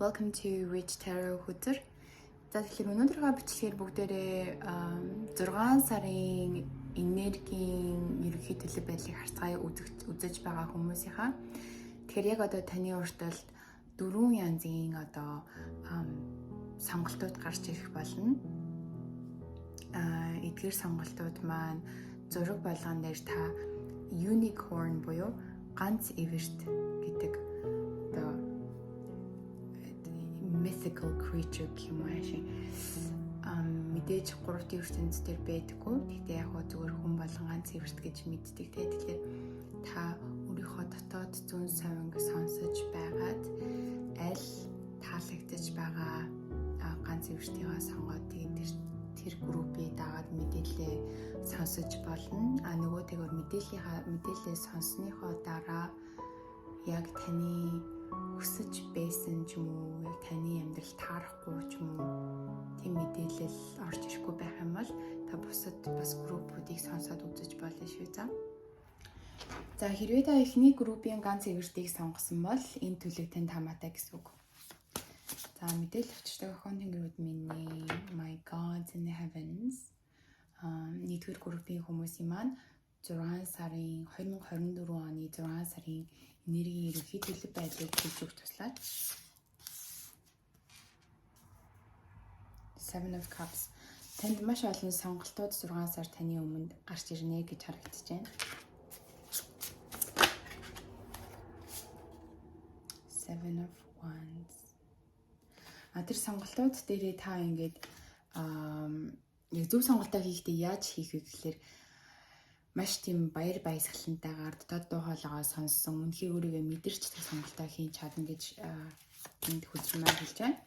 welcome to Rich Tarot Хүзэр. За тэгэхээр өнөөдрийнхөө бичлэгээр бүгдээрээ 6 сарын энергийн ерөнхий төлөв байдлыг харцгаая үзэж байгаа хүмүүсийнхаа. Тэгэхээр яг одоо таны урталд 4 янзын одоо сонголтууд гарч ирэх болно. Эдгээр сонголтууд маань зураг болгон дээр та unicorn буюу ганц эверт гэдэг одоо mythical creature гэх юм ааши мэдээж 3-р ертөнцийн дээр байдаггүй. Тэгтээ яг хөө зүгээр хүн болгон ганц эверт гэж мэддэг. Тэгэхээр та өөрийнхөө дотоод зүүн совинг сонсож байгаад аль таалагдж байгаа ганц эвертийгээ сонгоод тэр группийг дагаад мэдээлэлээ сонсож болно. Нөгөөтэйгээр мэдээлэлээ сонссныхоо дараа яг таны хүсэж байсан ч юм уу, яг таны амьдрал таарахгүй ч юм уу тийм мэдээлэл орж ирэхгүй байх юм бол та бусад бас группүүдийг сонсоод үзэж болно шүү. За хэрвээ та эхний группийн ганц эвертийг сонгосон бол энэ төлөв танд хамаатай гэсэн үг. За мэдээлэл авчирдаг охин тэнгэрүүд минь my gods in the heavens. Нэгдүгээр группийн хүмүүсийн маань 2024 оны 6 сарын энергийн ерөнхий төлөв байдлыг хэлж өгч туслаад. Seven of Cups. Танд маш олон сонголтууд 6 сар таны өмнөд гарч ирнэ гэж харагдаж байна. Seven of Wands. Тэр сонголтууд дээрээ та ингээд яг зөв сонголтоо хийхдээ яаж хийх вэ гэхээр маш тийм баяр баясгалантайгаар дотоод дуу хоолойгоо сонссон үнэхээр өөрийгөө мэдэрч тэр сонголтоо хийж чадна гэж энд хүзрмээр хэлж байна.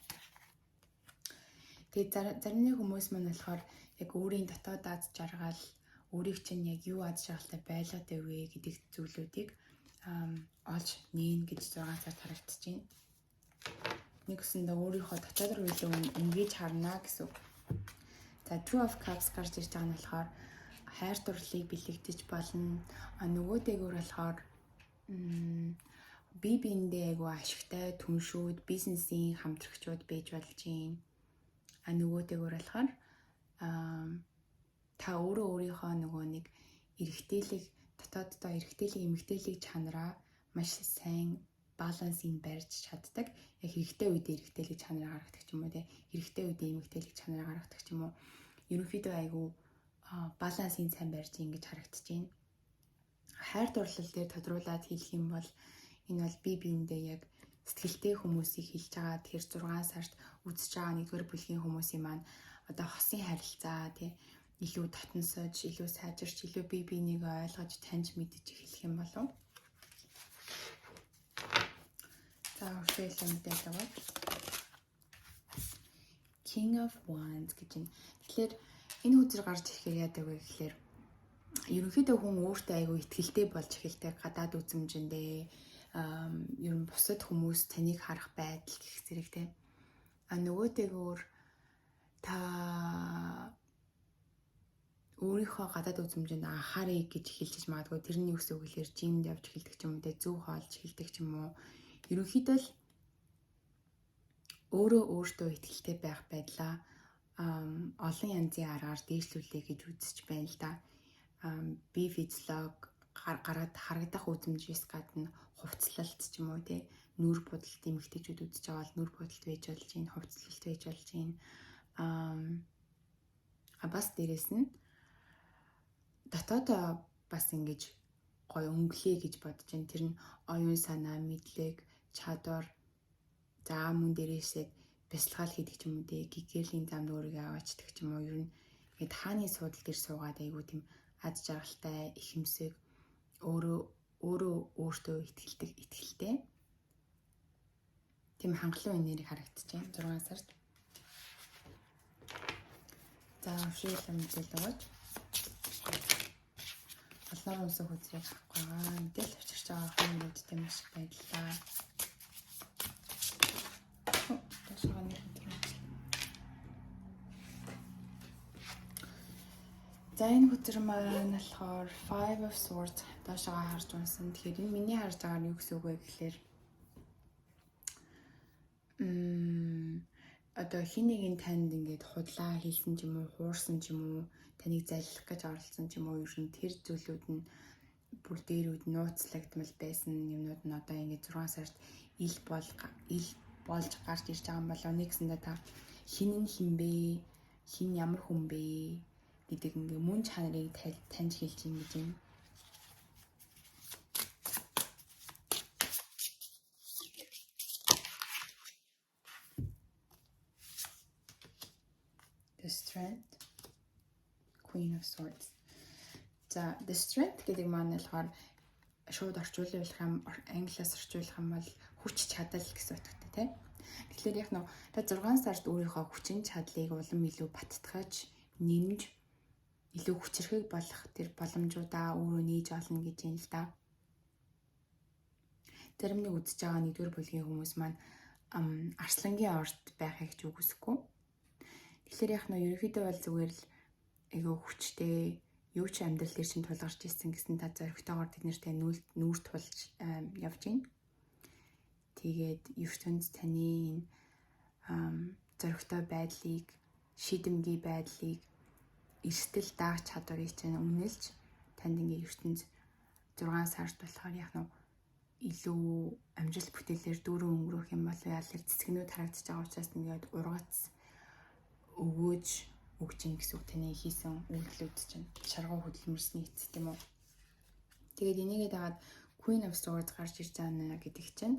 Тэгээд зарим нэг хүмүүс маань болохоор яг өөрийн дотоод аз жаргал, өөрийг чинь яг юу аз жаргалтай байлгаад байвэ гэдэг зүйлүүдийг олж нээн гэж 6 сар харагдаж байна. Нэгсэндээ өөрийнхөө дотоод руу илүү ингэж харна гэсэн үг. За Two of Cups гарч ирж байгаа нь болохоор хайр дурлалыг бэлэгдэж болно. Нөгөөтэйгөр болохоор бие биендээ айгу ашигтай түншүүд, бизнесийн хамтрагчуд байж болж байна. Нөгөөтэйгөр болохоор та өөрийнхөө нөгөө нэг эрэгтэйлэг дотооддоо эрэгтэйлэг эмэгтэйлэг чанараа маш сайн балансыг барьж чаддаг. Яг хэрэгтэй үедээ эрэгтэйлэг чанараа гаргадаг ч юм уу те. Хэрэгтэй үедээ эмэгтэйлэг чанараа гаргадаг ч юм уу. Ерөнхийдөө айгу балансыг сайн барьж ингэж харагдаж байна. Хайр дурлал дээр тодруулаад хэлэх юм бол энэ бол бие биендээ яг сэтгэлтэй хүмүүсийг хэлж байгаа. Тэгэхээр 6 сард үзэж байгаа нэгдүгээр бүлгийн хүмүүсийн маань одоо хосын харилцаа тий илүү татансаж, илүү сайжирч, илүү бие биенийг ойлгож, таньж мэдэж эхлэх юм болов. За өршөөлөө мэдээлэл аваад King of Wands гэж байна. Тэгэхээр энэ хүзэр гарч ирэхээр яадаг вэ гэхээр ерөнхийдөө хүн өөртөө айгүй ихтгэлтэй болж эхэлдэг гадаад үзмжиндээ ер нь бусад хүмүүс таныг харах байдал гэх зэрэгтэй. Нөгөөтэйгөр та өөрийнхөө гадаад үзмжинд анхаарыг гэж хэлж магадгүй тэрний үс үгээр жимд явж эхэлдэг ч юм уу, зөв хоолж эхэлдэг ч юм уу. Ерөнхийдөө л өөртөө ихтгэлтэй байх байдлаа олон янзын аргаар дээшлүүлээ гэж үзэж байна л да. Би физиолог гараад харагдах үзмжээс гадна хувцлалт ч юм уу тий нүур будалт эмэгтэйчүүд үзэж байгаа бол нүур будалт байж болж байна, хувцлалт байж болж байна. Бас дээрэс нь дотоодоо бас ингэж гоё өнгөлөө гэж бодож байна. Тэр нь оюун санаа, мэдлэг, чадвар за мөн дээрээсээ бясалгал хийдэг ч юм уу тий гэгэрлийн замд өөрийгөө аваачдаг ч юм уу. Ер нь ингээд хааны суудал дээр суугаад айгуу тийм аз жаргалтай, ихэмсэг, өөртөө итгэлтэй. Тийм хангалуун энерги харагдаж байна 6 сард. За өршөөлөө мэдээлэл өгөөч. Олон улсын хүзрийг авахгүй байгаа. Мэдээлэл авчирч байгаа хүмүүсттэй маш их баярлалаа. За энэ хүзэр маань болохоор Five of Swords доошоо харж унсан. Тэгэхээр энэ миний харж байгаа нь юу гэсэн үг вэ гэхээр одоо хин нэгэн танд ингээд худлаа хийсэн ч юм уу, хуурсан ч юм уу, таныг заллах гэж оролцсон ч юм уу, ер нь тэр зүйлүүд нь бүр дээрүүд нууцлагдмал байсан юмнууд нь одоо ингээд 6 сард ил болж гарч ирж байгаа юм болоо. Нэгсэндээ та хин нь хин бэ? Хин ямар хүн бэ гэдэг ингээд мөн чанарыг таньж хэлж юм гэж юм. The Strength, Queen of Swords. За, The Strength гэдэг маань болохоор шууд орчуулах юм, англиас орчуулах юм бол хүч чадал гэсэн утгатай тийм. Тэгэхээр яг нөө та 6 сард өөрийнхөө хүчин чадлыг улам илүү баттгаж, нэмж, илүү хүчрхэг болох тэр боломжуудаа өөрөө нээж олно гэж юм л да. Зарим нэг үзэж байгаа 1-р бүлгийн хүмүүс маань арслангийн орд байхыг ч үгүйсэхгүй. Тэгэхээр яг нөө ерөөхдөө бол зүгээр л айгүй хүчтэй юу ч амьдрал дээр чинь тулгарч ирсэн гэсэн та зоригтойгоор тэд нартай нүүр тулж явж байна. Тэгээд ертөнц таны зоригтой байдлыг, шийдэмгий байдлыг, эрсдэл даах чадварыг чинь үнэлж танд ингээ ертөнц 6 сард болохоор яг нь илүү амжилт бүтээлээр дүүрэн өнгөрөх юм бол яалаар цэцгнүүд харагдаж байгаа учраас ингээд ургац өгөөж өгч ин гэсэн үг таны хийсэн үйлдэлүүд чинь шаргуу хөдөлмөрсний эцэст юм уу. Тэгээд энийгээ дагаад Queen of Swords гарч ирж байгаа гэдэг чинь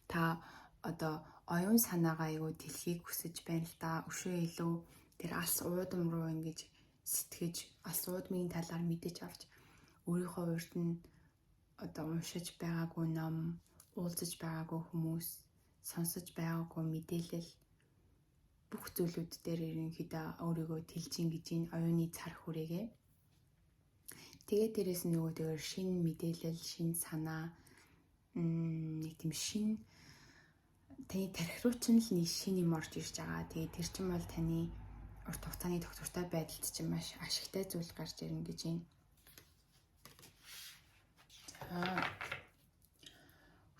та одоо оюун санаагаа айгуу дэлхийг хүсэж байна л да. Өшөө илүү тэр алс уудам руу ингэж сэтгэж, алс уудмын талаар мэдэж авч өөрийнхөө урд нь одоо уншиж байгаагүй ном, уулзаж байгаагүй хүмүүс, сонсож байгаагүй мэдээлэл бүх зүйлүүд дээр ерөнхийдөө өөрийгөө тэлжин гэж энэ оюуны цар хүрээгээ. Тэгээд дээрээс нь нөгөөдөө шинэ мэдээлэл, шинэ санаа, нэг тийм шинэ таны тархи руу ч л нэг шинэ юм орж ирж байгаа. Тэгээд тэр чинь бол таны урт хугацааны доктортой байдалд чинь маш ашигтай зүйл гарч ирнэ гэж юм.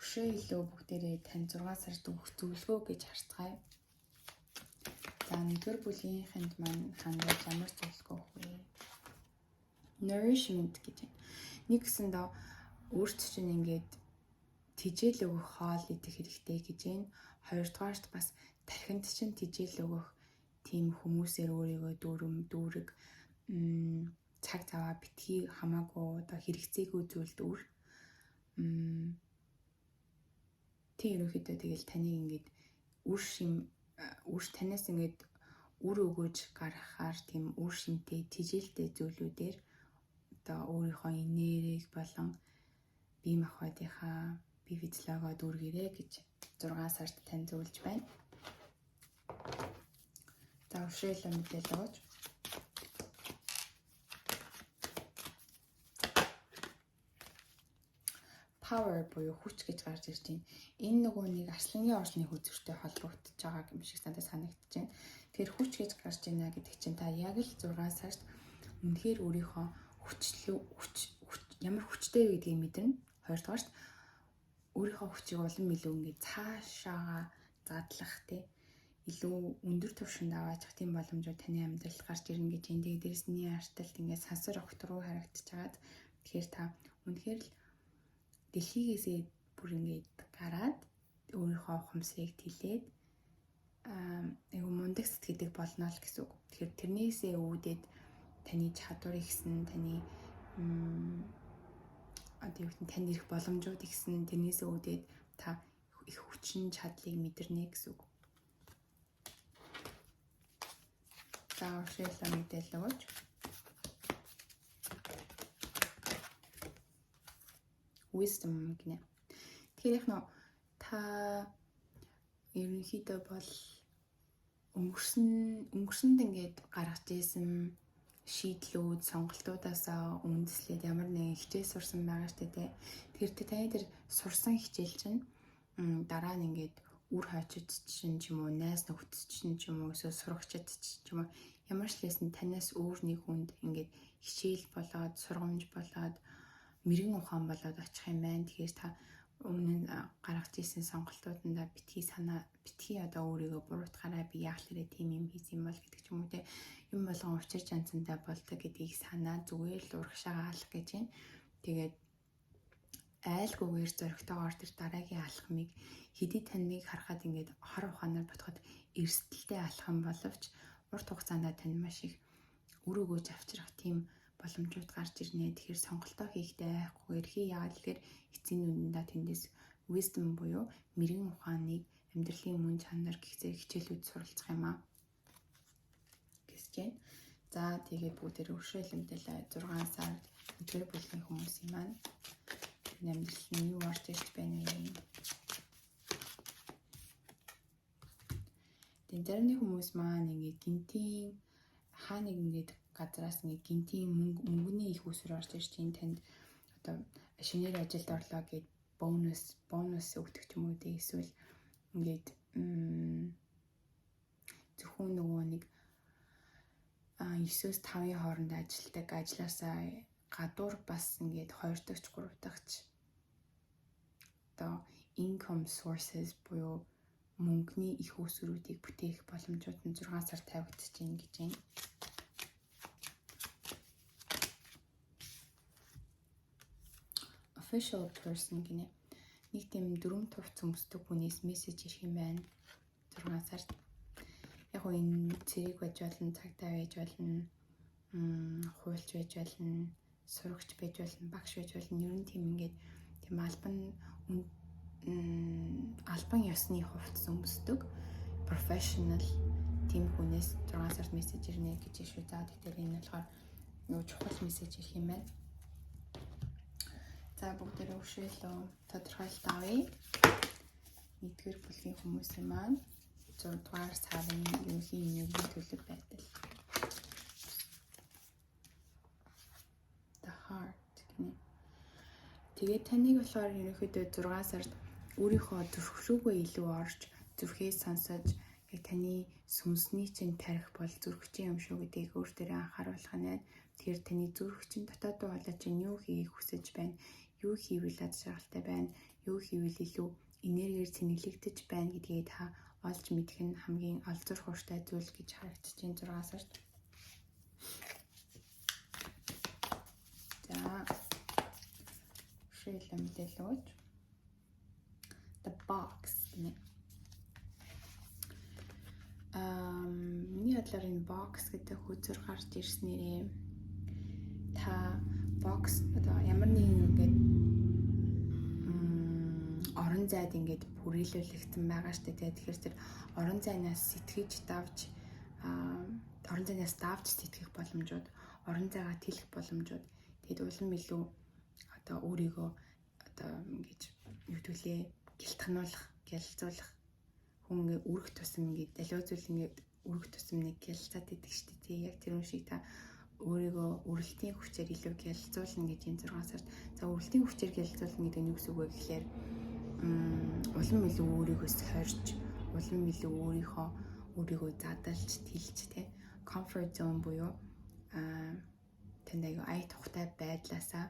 Өшөө илүү бүгдээрээ тань 6 сард өгөх зөвлөгөө гэж харцгаая. За 1-р бүлгийнхэнд маань хандаж ямар зөвлөгөө өгөх вэ? Nourishment гэж байна. Нэг гэсэндээ өөрт чинь ингээд тижээл өгөх хоол идэх хэрэгтэй гэж байна. 2-дугаарт бас тархинд чинь тижээл өгөх тийм хүмүүсээр өөрийгөө дүүрэг цаг цаваа битгий хамаагүй одоо хэрэгцээгүй зүйлд үр. Тийм ерөнхийдөө тэгэл таныг ингээд үр танаас ингээд үр өгөөж гаргахаар тийм үр шимтэй тижээлтэй зүйлүүдээр одоо өөрийнхөө энергийг болон бие махбодынхаа бие физиологио дүүргэрээ гэж 6 сард тань зөвлөж байна. За өшөөлөө мэдээлэл өгөөч. Power буюу хүч гэж гарч ирж байна. Энэ нөгөө нэг арслангийн орсны хүчтэй холбогдож байгаа юм шиг надад санагдаж байна. Тэгэхээр хүч гэж гарч ийна гэдэг чинь та яг л 6 сард үнэхээр өөрийнхөө ямар хүчтэй вэ гэдгийг мэдэрнэ. 2-дугаарт өөрийнхөө хүчийг улам илүү ингээд цаашаага задлах илүү өндөр түвшинд аваачих тийм боломжууд таны амьдралд гарч ирнэ гэж энэ дээрсний арталт ингээд сансар огт руу харагдаж байгаад тэгэхээр та үнэхээр л дэлхийгээсээ бүр ингээд гараад өөрийнхөө ухамсарыг тэлээд айгу мундаг сэтгэдэг болно л гэсэн үг. Тэгэхээр тэрнээсээ үүдээд таны чадвар ихсэн, таны танд ирэх боломжууд ихсэн, тэрнээсээ үүдээд та их хүчин чадлыг мэдэрнэ гэсэн үг. За уушаалаа мэдээлэл өгөөч. Wisdom гинэ. Тэгэхээр яг нөө та ерөнхийдөө бол өнгөрсөнд ингээд гаргаж ийсэн шийдлүүд, сонголтуудаасаа үндэслээд ямар нэгэн хичээл сурсан байгаа штэ тий. Тэгэхээр таны тэр сурсан хичээл чинь дараа нь ингээд үр хойчид чинь ч юм уу, найз нөхдөд чинь ч юм уу, эсвэл сурагчид ч юм уу ямар ч лсэн танаас өөр нэг хүнд ингээд хичээл болоод, сургамж болоод, мэрэгэн ухаан болоод очих юм байна. Тэгэхээр та өмнө нь гаргаж ирсэн сонголтуудаа битгий битгий одоо өөрийгөө буруутгаараа би яах лээрээ тийм юм хийсэн юм бол гэдэг ч юм уу те юм болгон учир жанцантай болдог гэдгийг санаа зүгээр л урагшаа алах гэж байна. Тэгээд айлгүйгээр зөрөгтэйгээр тэр дараагийн алхмыг хэдий таныг харахад ингээд хор ухаанаар ботход эрсдэлтэй алхам боловч урт хугацаанд тань маш их үр өгөөж авчрах тийм боломжууд гарч ирнэ. Тэгэхээр сонголтоо хийхдээ айхгүйгээр хий яагаад гэхээр эцсийн үнэндээ тэндээс wisdom буюу мэрэгэн ухааныг амьдралын мөн чанар гэх зэрэг хичээлүүд суралцах юм аа гэж байна. За тэгээд бүгдээр өршөөл мэдээлээ 6 сард өдөр бүлгийн хүмүүсийн маань амьдрал нь юу орж ирж байна вэ? Тэгээд зарим хүмүүс маань ингээд гинтийн хаа нэг ингээд газраас ингээд гинтийн мөнгөний их усруу орж ирж чинь танд одоо шинээр ажилд орлоо гэд бонус өгдөг ч юм уу дээ. Эсвэл ингээд зөвхөн нөгөө нэг 9-5 хооронд ажилдаг ажлаасаа гадуур бас ингээд 2 дахь 3 дахьч одоо income sources буюу мөнгөний их усруудыг бүтээх боломжууд нь 6 сар тавигдаж байна гэж байна. Official person гинэ. Нэг тийм 4 тувц өмсдөг хүнээс мессеж ирэх юм байна. 6 сард. Яг гоо энэ цэрэг байж болно, цагтаа байж болно, хуульч байж болно, сурагч байж болно, багш байж болно. Ер нь тийм ингээд тийм албан ёсны хувцас өмсдөг professional тийм хүнээс 6 сард мессеж ирнэ гэж шүү. За тэгэхээр энэ болохоор юу чухал мессеж ирэх юм байна. За бүгдээ өршөөлөө тодорхойлт авъя. 1-р бүлгийн хүмүүсийн маань 6-р сарын ерөнхий энергийн төлөв байдал. The heart гэнэ. Тэгээд таныг болохоор ерөнхийдөө 6 сард өөрийнхөө зүрх рүүгээ илүү орж, зүрхээ сонсож, яг таны сүнсний чинь тарих бол зүрхчийн юм шүү гэдгийг өөртөө анхааруулах нь. Тэгэхээр таны зүрх чинь дотооддоо болоо чинь юу хийх хүсэж байна, юу хийвэл аз жаргалтай байна, юу хийвэл илүү энергиэр цэнэглэгдэж байна гэдгийг та олж мэдэх нь хамгийн олзур хууртай зүйл гэж харагдаж байна 6 сард. За шилэн мэдээлэлж the box гэнэ. Миний бодлоор энэ box гэдэг хөзөр гарч ирснээрээ та box одоо ямар нэгэн ингээд орон зайд ингээд бүрээлүүлэгдсэн байгаа штэ. Тэгэхээр тэр орон зайнаас сэтгэж давж орон зайнаас давж сэтгэх боломжууд, орон зайгаа тэлэх боломжууд тэгэд улам илүү одоо өөрийгөө одоо ингэж юу төлөө гэлтгнуулах, гялцуулах хүн ингээ үрэх тусам ингээ далиу зүйл ингээ үрэх тусам нэг гялцаад идэг штэ. Тий яг тэр юм шиг та өөрийгөө үрэлтийн хүчээр илүү гялцуулна гэж энэ 6 сард. За үрэлтийн хүчээр гялцуулна гэдэг нь юу гэсэн үг вэ гэхээр улам илүү өөрийгөө сорж, улам илүү өөрийгөө задалж, тэлж тий comfort zone буюу танд аяа ай тухтай байдлаасаа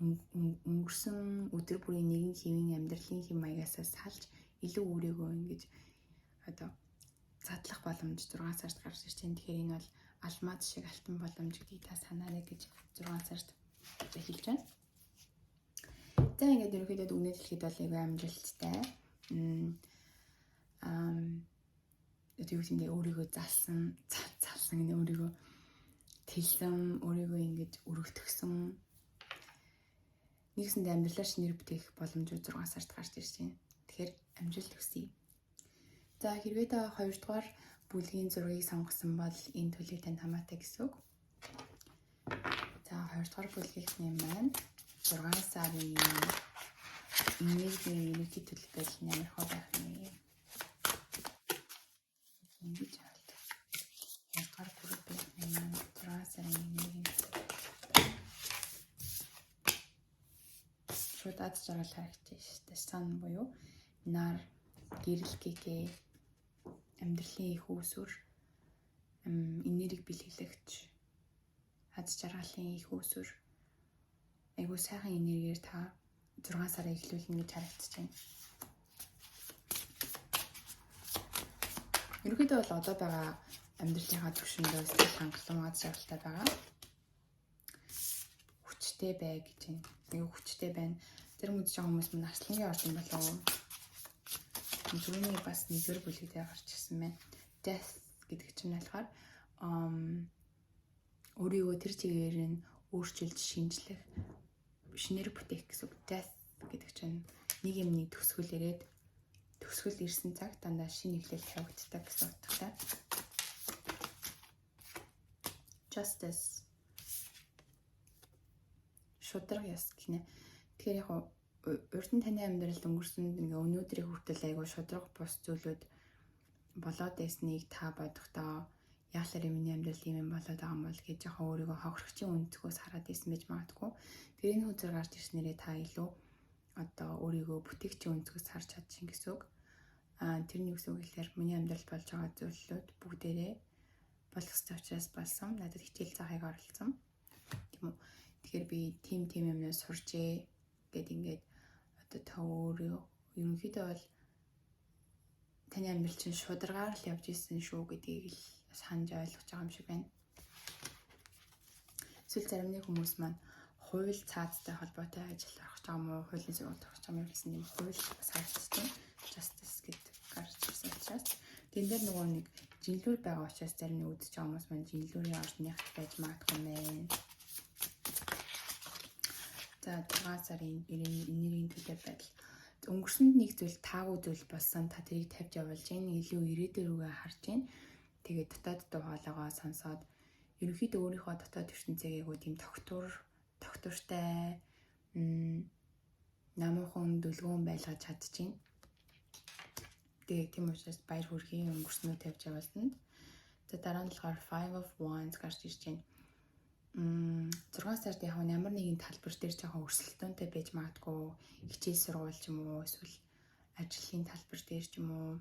өнгөрсөн өдөр бүрийн нэгэн хэвийн амьдралын хэм маягаасаа салж илүү өөрийгөө ингэж одоо задлах боломж 6 сард гарч ирж байна. Тэгэхээр энэ бол алмаз шиг алтан боломж гэдгийг та санаарай гэж 6 сард хэлж байна. За ингээд ерөнхийдөө дүгнэж хэлэхэд бол аягүй амжилттай. Одоо юу гэмдээ өөрийгөө залсан гэнэ өөрийгөө тэлсэн, өөрийгөө ингэж өргөтгсөн нэгсэндээ амьдралаа шинээр бүтээх боломжууд 6 сард гарч ирж байна. Тэгэхээр амжилт хүсье. За хэрвээ та 2 дугаар бүлгийн зургийг сонгосон бол энэ төлөв танд хамаатай гэсэн үг. За 2 дугаар бүлгийн маань 6 сарын энергийн ерөнхий төлөв байдал нь ямар хөө байх вэ? Ингэж хаалт. 2 дугаар бүлгийн маань 6 сарын энергийн шууд аз жаргал харагдаж штэ. Сан буюу нар, гэрэл гэгээ амьдралын их үүсвэр, энерги бэлгэлэгч, аз жаргалын их үүсвэр, айгуу сайхан энергиэр та 6 сараа эхлүүлнэ гэж харагдаж байна. Ерөнхийдөө бол одоо байгаа амьдралынхаа түвшиндээ сэтгэл хангалуун аз жаргалтай байгаа. Хүчтэй бай гэж байна. Аюу хүчтэй байна. Зарим үзэж байгаа хүмүүс мань арслангийн орд юм болов уу? Түрүүний бас нэгдүгээр бүлэг дээр гарч ирсэн байна. Death гэдэг чинь болохоор өөрийгөө тэр чигээр нь өөрчилж шинжлэх, шинээр бүтээх гэсэн үг. Death гэдэг чинь нэг юмны төгсгөл ирээд төгсгөл ирсэн цаг дандаа шинэ эхлэл тавигддаг гэсэн утгатай. Justice шударга яс гинэ. Тэгэхээр яг урд нь таны амьдралд өнгөрсөн ингээ өнөөдрийг хүртэл айгуу шударга бус зүйлүүд болоод байсныг та бодохдоо яалаар миний амьдрал ийм юм болоод байгаа юм бол гэж яхаа өөрийгөө хохирогчийн өнцгөөс хараад ирсэн байж магадгүй. Тэр энэ үзэр гарч ирснээрээ та илүү одоо өөрийгөө бүтээгчийн өнцгөөс харж чадчихин гэсэн үг. Тэрний үгс үгээр миний амьдралд болж байгаа зүйлүүд бүгдээрээ болох ёстой учраас болсон. Надад хичээл заахыг оролцсон. Тийм үү. Тэгэхээр би тим юмнаас сурчээ гэд ингээд одоо та өөрөө ерөнхийдөө бол таны амьдрал чинь шударгаар л явж исэн шүү гэдгийг л санаж ойлгож байгаа юм шиг байна. Эсвэл зарим нэг хүмүүс маань хууль цаазтай холбоотой ажил авах гэж байгаа юм уу? Хуулийн сургалт авах гэж байгаа юм гэсэн юм хууль бас харагдсан. Justice гэдэг гарч ирсэн учраас тэн дээр нөгөө нэг жинлүүр байгаа учраас зарим нэг үзэж байгаа хүмүүс маань жинлүүрийн ордных байж магадгүй мэн. За 6 сарын энергийн төлөв байдал. Өнгөрсөнд нэг зүйл таагүй зүйл болсон. Та тэрийг тавьж явуулж гин илүү ирээдүйн рүүгээ харж гин. Тэгээд дотоод дуу хоолойгоо сонсоод ерөнхийдөө өөрийнхөө дотоод ертөнцийг айгуу тийм тогтвортой намуухан дүлгүүн байлгаж чадчихин. Тэгээд тийм учраас баяр хүрхийн өнгөрснөө тавьж явуултанд. За дараа нь болохоор 5 of Wands гарч ирж байна. 6 сард яг ямар нэгэн талбар дээр жоохон өрсөлдөөнтэй байж магадгүй. Хичээл сургууль ч юм уу, эсвэл ажлын талбар дээр ч юм уу,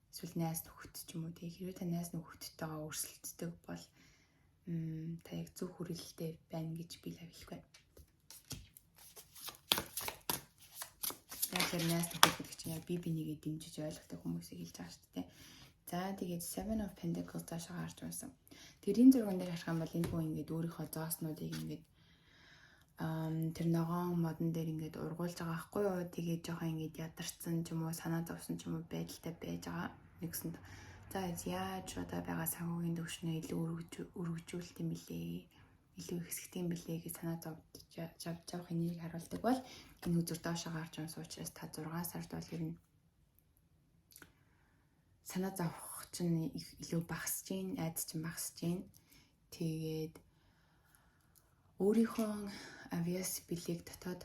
эсвэл найз нөхөд ч юм уу. Тэгээ хэрвээ та найз нөхөдтэйгээ өрсөлддөг бол та яг зөв хүрээлэлтэй байна гэж би л хэлэх байна. Яг л найз нөхөд гэдэг чинь яг бинийг дэмжиж ойлгохтой хүмүүсийг хэлж байгаа шүү дээ. За тэгээд 7 of Pentacles таашаа гарч байсан. Тэрийн зурган дээр харах юм бол энэ хүн ингээд өөрийнхөө зооснуудыг ингээд тэр ногоон модон дээр ингээд ургуулж байгаа байхгүй юу? Тэгээд жоохон ингээд ядарсан ч юм уу, санаа зовсон ч юм уу байдалтай байж байгаа. Нэгсэнд за яаж одоо байгаа санхүүгийн төвшнөө илүү өргөжүүлэх юм бэлээ. Илүү ихсгэх юм бэлээ гэж санаа зовж энийг харуулдаг бол энэ үзүр доошоо гарч байгаа учраас та 6 сард бол ер нь санаа зовх чинь илүү багасж гин, айдас чинь багасж гин. Тэгээд өөрийнхөө авиас билег дотоод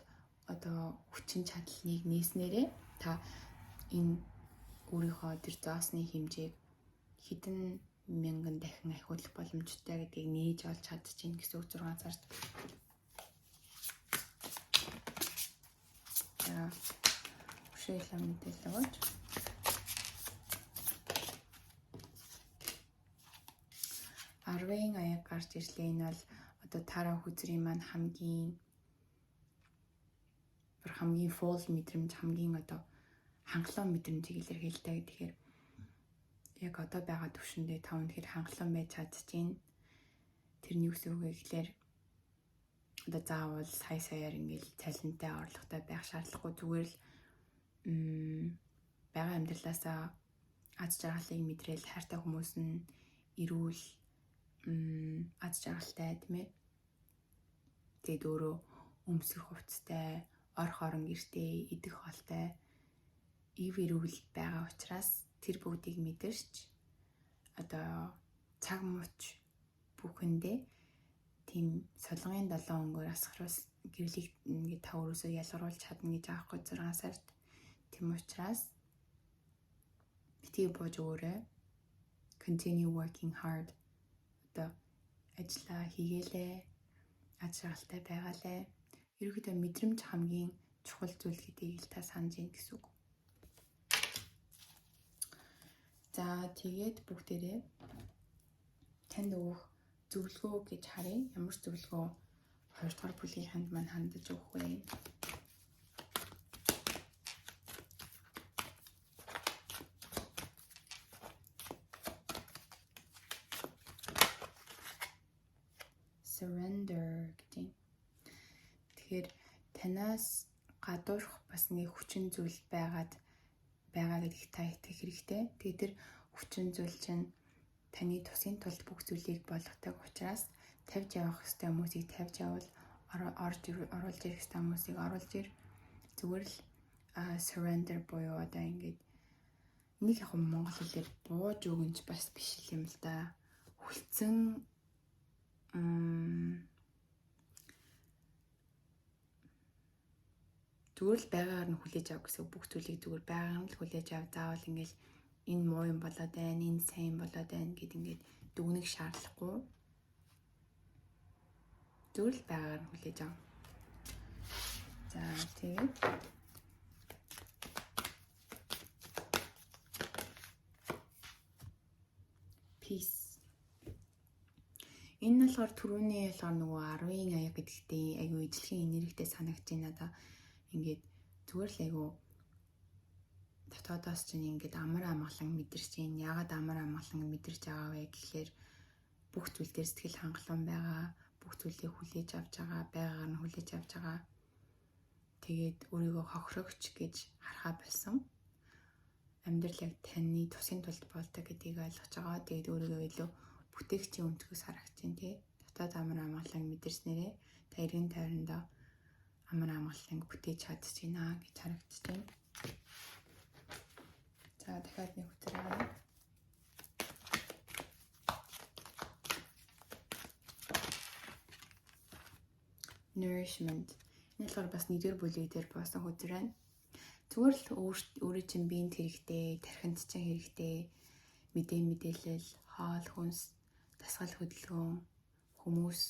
одоо хүчин чадлыг нээснээрээ та энэ өөрийнхөө тэр зоосны хэмжээг хэдэн мянган дахин ахиулах боломжтой гэдгийг нээж олж чадчихээн гэсэн үг 6 сард. За хөшөөлөө мэдээлэл өгөөч. Арвын аяг гарч ирлээ. Энэ бол одоо таараа хүзрийн маань хамгийн фол мэдрэмж, хамгийн одоо хангалуун мэдрэмжийг илэрхийлдэг. Тэгэхээр яг одоо байгаа төвшөндөө та үнэхээр хангалуун байж чадчихээн. Тэрний үс үгээ гэхлээр одоо заавал саяар ингээл цалинтай орлоготой байх шаардлагагүй, зүгээр л байгаа амьдралаасаа аз жаргалыг мэдрээл хайртай хүмүүс нь эрүүл аз жаргалтай тийм ээ. Тэгээд өөрөө өмсөх хувцастай, орх орон гэртэй, идэх хоолтой ив эрүүл байгаа учраас тэр бүгдийг мэдэрч одоо цаг мууч бүхэндээ тийм солонгын 7 өнгөөр асгаруус гэрлийг ингээд та өөрөөсөө ялгаруулж чадна гэж аахгүй 6 сард. Тийм учраас битгий бууж өөрөө continue working hard одоо ажиллаа хийгээлээ, аз жаргалтай байгаалээ. Ерөнхийдөө мэдрэмж хамгийн чухал зүйл гэдгийг та санаж ийн гэсэн үг. За тэгээд бүгдээрээ танд өгөх зөвлөгөө гэж харъя. Ямар зөвлөгөө 2 дугаар бүлгийн ханд маань хандаж өгөх вэ? surrender гэж юм. Тэгэхээр танаас гадуурх бас нэг хүчин зүйл байгаа гэдэгт та итгэх хэрэгтэй. Тэгээд тэр хүчин зүйл чинь таны тусын тулд бүх зүйлийг болгодог учраас тавьж явах ёстой хүмүүсийг тавьж явал, оруулж ирэх ёстой хүмүүсийг оруулж ир. Зүгээр л surrender буюу одоо ингээд нэг яг монгол хэлээр бууж өгөнж бас биш юм л да. Хүлцэн зүгээр л байгаагаар нь хүлээж ав гэсэн бүх зүйлийг зүгээр байгаагаар нь л хүлээж ав. Заавал ингээл энэ муу юм болоод байна, энэ сайн болоод байна гэд ингээд дүгнэх шаардлагагүй. Зүгээр л байгаагаар нь хүлээж ав. За тэгээд peace. Энэ нь болохоор түрүүний нөгөө 10-ын аяга гэдэгтээ айгүй ижлэхэн энергитэй санагдаж байна надаа. Ингээд зүгээр л айгүй дотоодоос чинь ингээд амар амгалан мэдэрч байна. Яагаад амар амгалан мэдэрч байгаа вэ гэхлээр бүх зүйл дээр сэтгэл хангалуун байгаа. Бүх зүйлийг хүлээж авч байгаа, байгаагаар нь хүлээж авч байгаа. Тэгээд өөрийгөө хохирогч гэж харахаа болсон. Амьдрал яг таны тусын тулд болдог гэдгийг ойлгож байгаа. Тэгээд өөрийгөө илүү бүтээгчийн өнцгөөс харагч чинь тий. Дотоод амар амгалан мэдэрснээрээ та эргэн тойрондоо амар амгалан бүтээж чадчихна гэж харагдаж байна. За дахиад нэг хүчээр аваа. Nourishment. Энэ болохоор бас нэгдүгээр бүлэг дээр боосон хүчээр байна. Зүгээр л өөрийн чинь биед хэрэгтэй, тархинд чинь хэрэгтэй, мэдээлэл, хоол хүнс, дасгал хөдөлгөөн, хүмүүс,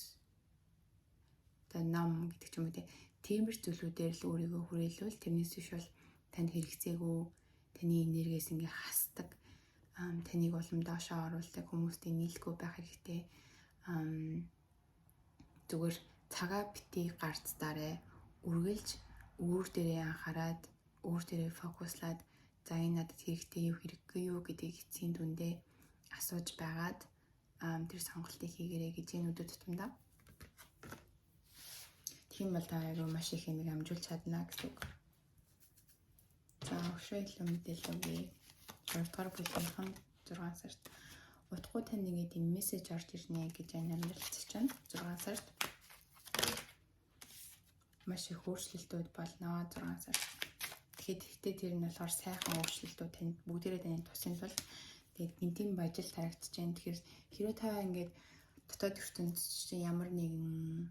одоо ном гэдэг ч юм уу тиймэр зүйлүүдээр л өөрийгөө хүрээлүүл. Тэрнээс биш бол танд хэрэгцээгүй, таны энергиэс ингээ хасдаг, таныг улам доошоо оруулдаг хүмүүстэй нийлэхгүй байх хэрэгтэй. Зүгээр цагаа битгий гарцдаарэ үргэлж өөр дээрээ анхаарад, өөр дээрээ фокуслаад за энэ надад хэрэгтэй юу хэрэггүй юу гэдгийг эцсийн дүндээ асууж байгаад тэр сонголтыг хийгэрэй гэж энэ өдөр тутамдаа. Тийм бол та айгүй маш их юм амжуулж чадна гэсэн үг. За өшөө илүү мэдээлэл өгье. 6 дугаар бүлгийн 6 сард утгагүй тань нэг тийм мессеж орж ирнэ гэж амьдлалцж байна. 6 сард маш их өөрчлөлтүүд болно 6 сард. Тэгэхээр тэр нь болохоор сайхан өөрчлөлтүүд танд бүгдээрээ таны тусын тул тэгээд гинтийн бажил тарагдаж байна. Тэгэхээр хэрэв та ингээд дотоод ертөнцид чинь ямар нэгэн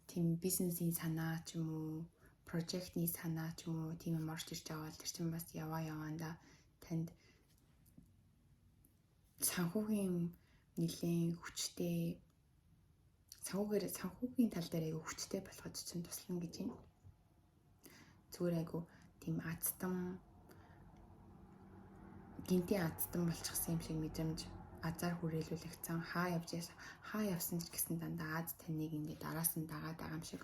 тийм бизнесийн санаа ч юм уу, прожектны санаа ч юм уу тийм юм орж ирж байгаа бол тэр чинь бас яваанда танд санхүүгийн нэлийн хүчтэй санхүүгийн тал дээр айгүй хүчтэй болоход чинь туслана гэж юм. Зүгээр айгүй тийм гинтийн азтан болчихсон юм шиг мэдрэмж азар хүрээлүүлэгдсэн хаа явсан ч гэсэн дандаа аз таныг ингээд араас нь дагаад байгаа юм шиг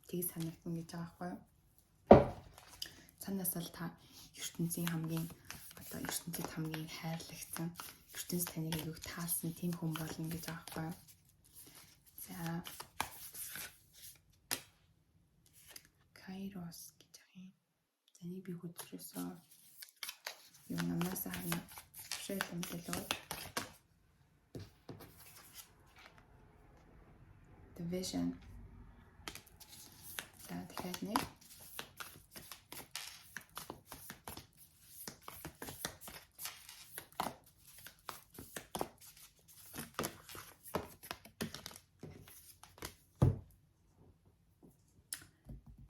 тийг санагдана гэж байгаа байхгүй юу? Цаанаас л та ертөнцийн хамгийн хайрлагдсан ертөнц таныг айгүй таалсан тийм хүн болно гэж байгаа байхгүй юу? За Kairos гэж байгаа юм. Заны би хөдлөөсөн юм намаас харна. Шил мэдээлэл. The vision. За дахиад нэг.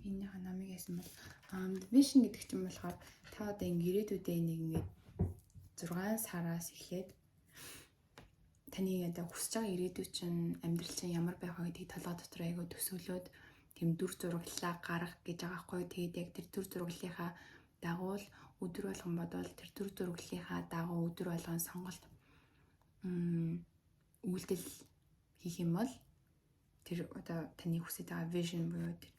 Энэ намыг яасан бол vision гэдэг чинь болохоор та одоо ирээдүйдээ нэг ингээд 6 сараас эхлээд таны одоо хүсэж байгаа ирээдүй чинь амьдрал чинь ямар байх вэ гэдгийг толгой дотор айгаа төсөөлөөд тийм дүр зураглалаа гаргах гэж байгаа хгүй. Тэгээд яг тэр дүр зураглалынхаа дагуу л өдөр болгон бодвол тэр дүр зураглалынхаа дагуу өдөр болгон сонголт үйлдэл хийх юм бол тэр одоо таны хүсэж байгаа vision буюу тэр